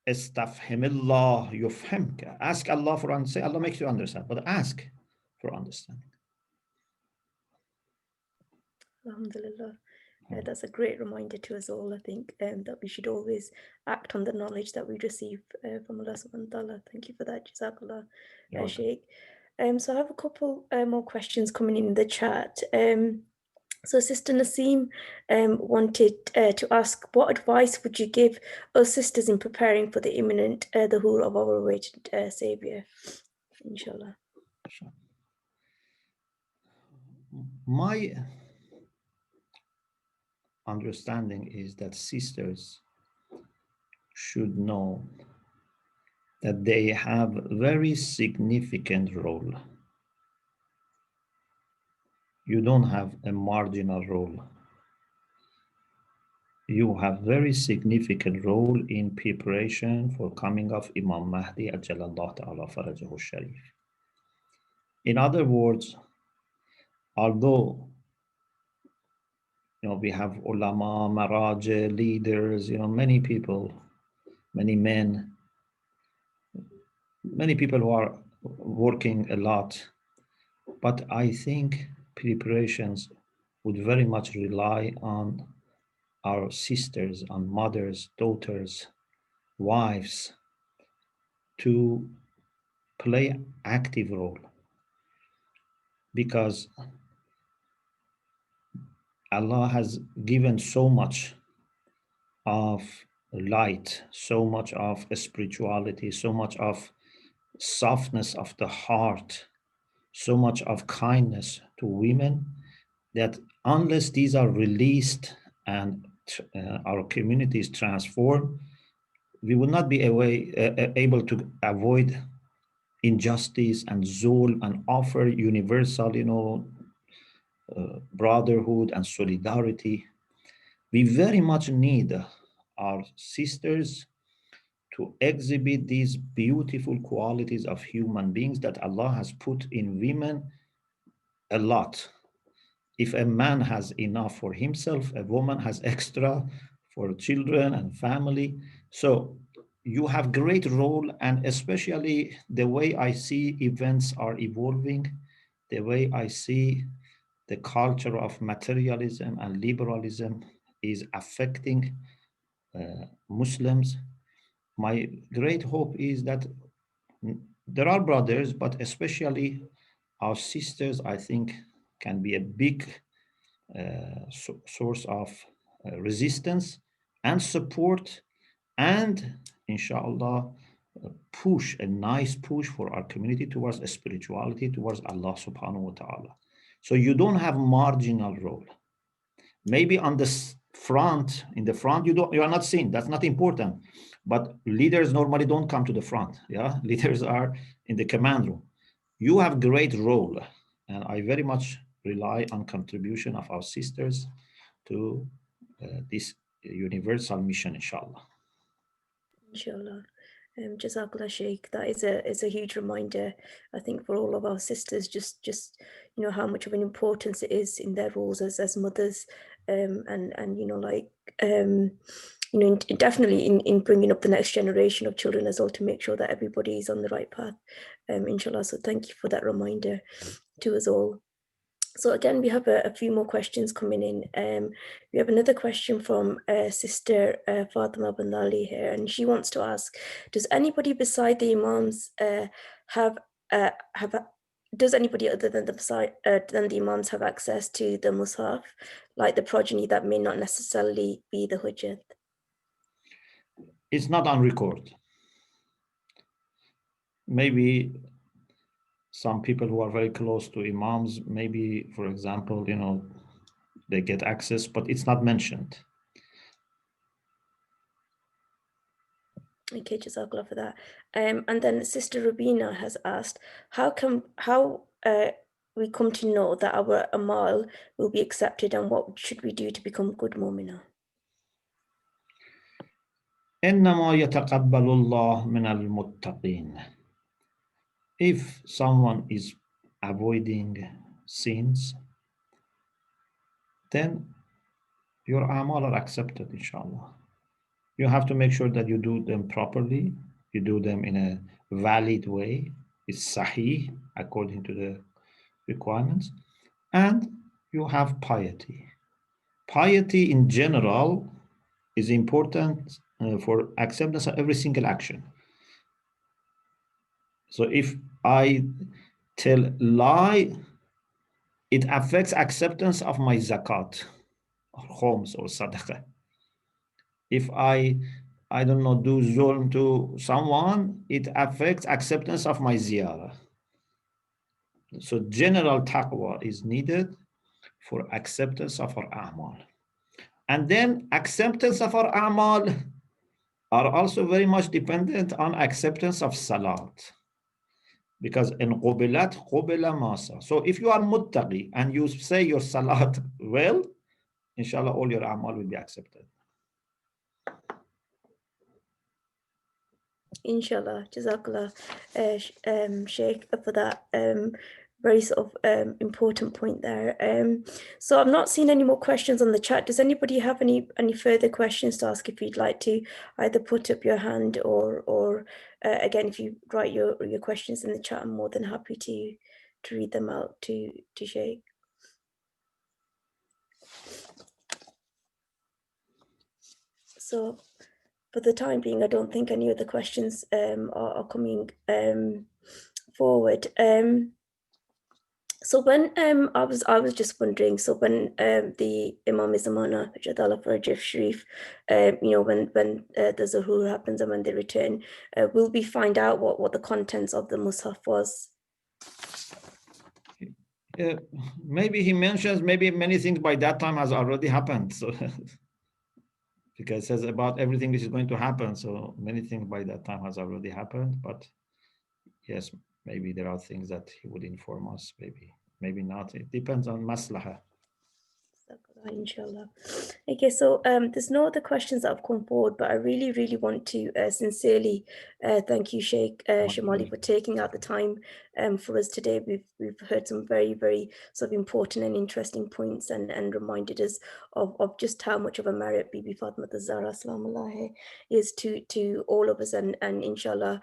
Estafhimillah yufhimka. Ask Allah for understanding. Allah makes you understand, but ask for understanding. Alhamdulillah. That's a great reminder to us all, I think, that we should always act on the knowledge that we receive from Allah subhanahu wa ta'ala. Thank you for that, Jazakallah, Sheikh. So I have a couple more questions coming in the chat. So Sister Naseem wanted to ask, what advice would you give us sisters in preparing for the imminent dhuhr of our awaited Savior? Inshallah. My understanding is that sisters should know that they have a very significant role. You don't have a marginal role. You have very significant role in preparation for coming of Imam Mahdi Ajalallah Ta'ala Farajahu Sharif. In other words, although we have ulama, maraj, leaders, many people, many men, many people who are working a lot, but I think preparations would very much rely on our sisters, on mothers, daughters, wives, to play active role, because Allah has given so much of light, so much of spirituality, so much of softness of the heart, so much of kindness to women, that unless these are released and our communities transform, we will not be able to avoid injustice and zulm and offer universal, brotherhood and solidarity. We very much need our sisters to exhibit these beautiful qualities of human beings that Allah has put in women a lot. If a man has enough for himself, a woman has extra for children and family. So you have great role, and especially the way I see events are evolving, the way I see the culture of materialism and liberalism is affecting Muslims. My great hope is that there are brothers, but especially our sisters, I think, can be a big source of resistance and support, and inshallah push, a nice push for our community towards spirituality, towards Allah subhanahu wa ta'ala. So you don't have marginal role. Maybe on the front, in the front, you are not seen. That's not important. But leaders normally don't come to the front. Yeah, leaders are in the command room. You have great role, and I very much rely on contribution of our sisters to this universal mission, inshallah. Inshallah. Jazakallah, Sheikh. That is a huge reminder, I think, for all of our sisters, just how much of an importance it is in their roles as mothers, and definitely in bringing up the next generation of children as well, to make sure that everybody is on the right path, inshallah. So thank you for that reminder to us all. So again, we have a few more questions coming in. We have another question from Sister Fatimah Bandali here, and she wants to ask, does anybody beside the Imams does anybody other than the Imams have access to the Mushaf, like the progeny that may not necessarily be the Hujjat? It's not on record. Maybe some people who are very close to Imams, maybe, for example, they get access, but it's not mentioned. Okay, Jazakallah for that. And then Sister Rubina has asked, how we come to know that our amal will be accepted, and what should we do to become good mu'mina? إنما يتقبل الله من المتقين. If someone is avoiding sins, then your amal are accepted, inshallah. You have to make sure that you do them properly, you do them in a valid way, it's sahih, according to the requirements, and you have piety. Piety in general is important for acceptance of every single action. So if I tell lie, it affects acceptance of my zakat, or khums, or sadaqah. If I don't know, do zulm to someone, it affects acceptance of my ziyarah. So general taqwa is needed for acceptance of our a'mal. And then acceptance of our a'mal are also very much dependent on acceptance of salat. Because in qubilat, qubila masa. So if you are muttaqi and you say your salat well, inshallah, all your a'mal will be accepted. Inshallah, Jazakallah, Sheikh, for that very sort of important point there. So I'm not seeing any more questions on the chat. Does anybody have any further questions to ask? If you'd like to either put up your hand or again, if you write your questions in the chat, I'm more than happy to read them out to Sheikh. So for the time being, I don't think any other questions are coming forward. So when I was just wondering, so when the Imam Zamana Jadala for Ajif Sharif, when the Zuhur happens and when they return, will we find out what the contents of the Mushaf was? Maybe he mentions maybe many things by that time has already happened. So because it says about everything which is going to happen. So many things by that time has already happened. But yes, maybe there are things that he would inform us, maybe not. It depends on maslaha. Inshallah. Okay, so there's no other questions that have come forward, but I really, really want to sincerely thank you, Sheikh Shomali, for taking out the time for us today. We've heard some very, very sort of important and interesting points, and reminded us of just how much of a merit Bibi Fatimah Zahra Salaam is to all of us, and inshallah.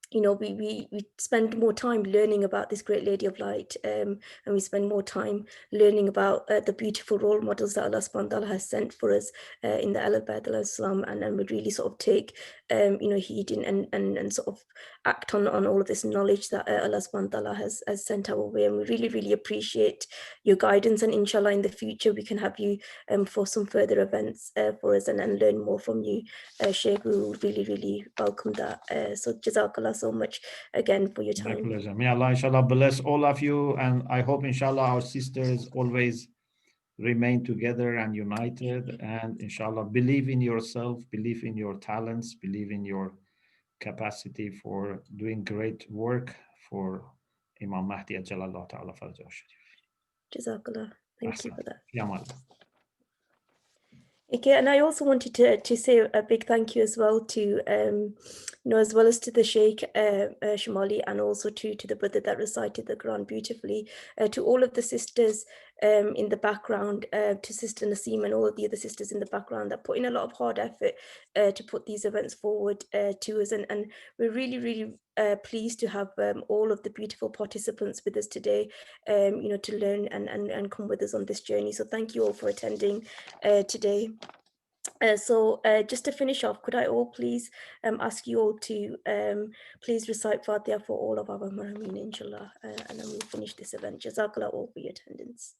We spend more time learning about this great lady of light, and we spend more time learning about the beautiful role models that Allah subhanahu wa ta'ala has sent for us in the Ahl Bayt al-Islam, and we really sort of take heed and sort of act on all of this knowledge that Allah subhanahu wa ta'ala has sent our way. And we really, really appreciate your guidance, and inshallah in the future we can have you for some further events for us and learn more from you, Sheikh. We will really, really welcome that. So Jazakallah so much again for your time. My pleasure. May Allah inshallah bless all of you, and I hope inshallah our sisters always remain together and united, and inshallah believe in yourself, believe in your talents, believe in your capacity for doing great work for Imam Mahdi Ajalallah Ta'ala Farajah Sharif. Jazakallah. Thank you for that. Yamal. Okay, and I also wanted to say a big thank you as well to as well as to the Sheikh Shomali, and also to the brother that recited the Quran beautifully, to all of the sisters in the background, to Sister Naseem and all of the other sisters in the background that put in a lot of hard effort to put these events forward to us, and we're really, really pleased to have all of the beautiful participants with us today, to learn and come with us on this journey. So thank you all for attending today. So just to finish off, could I all please ask you all to please recite Fatiha for all of our Marameen, inshallah, and then we'll finish this event. Jazakallah all for your attendance.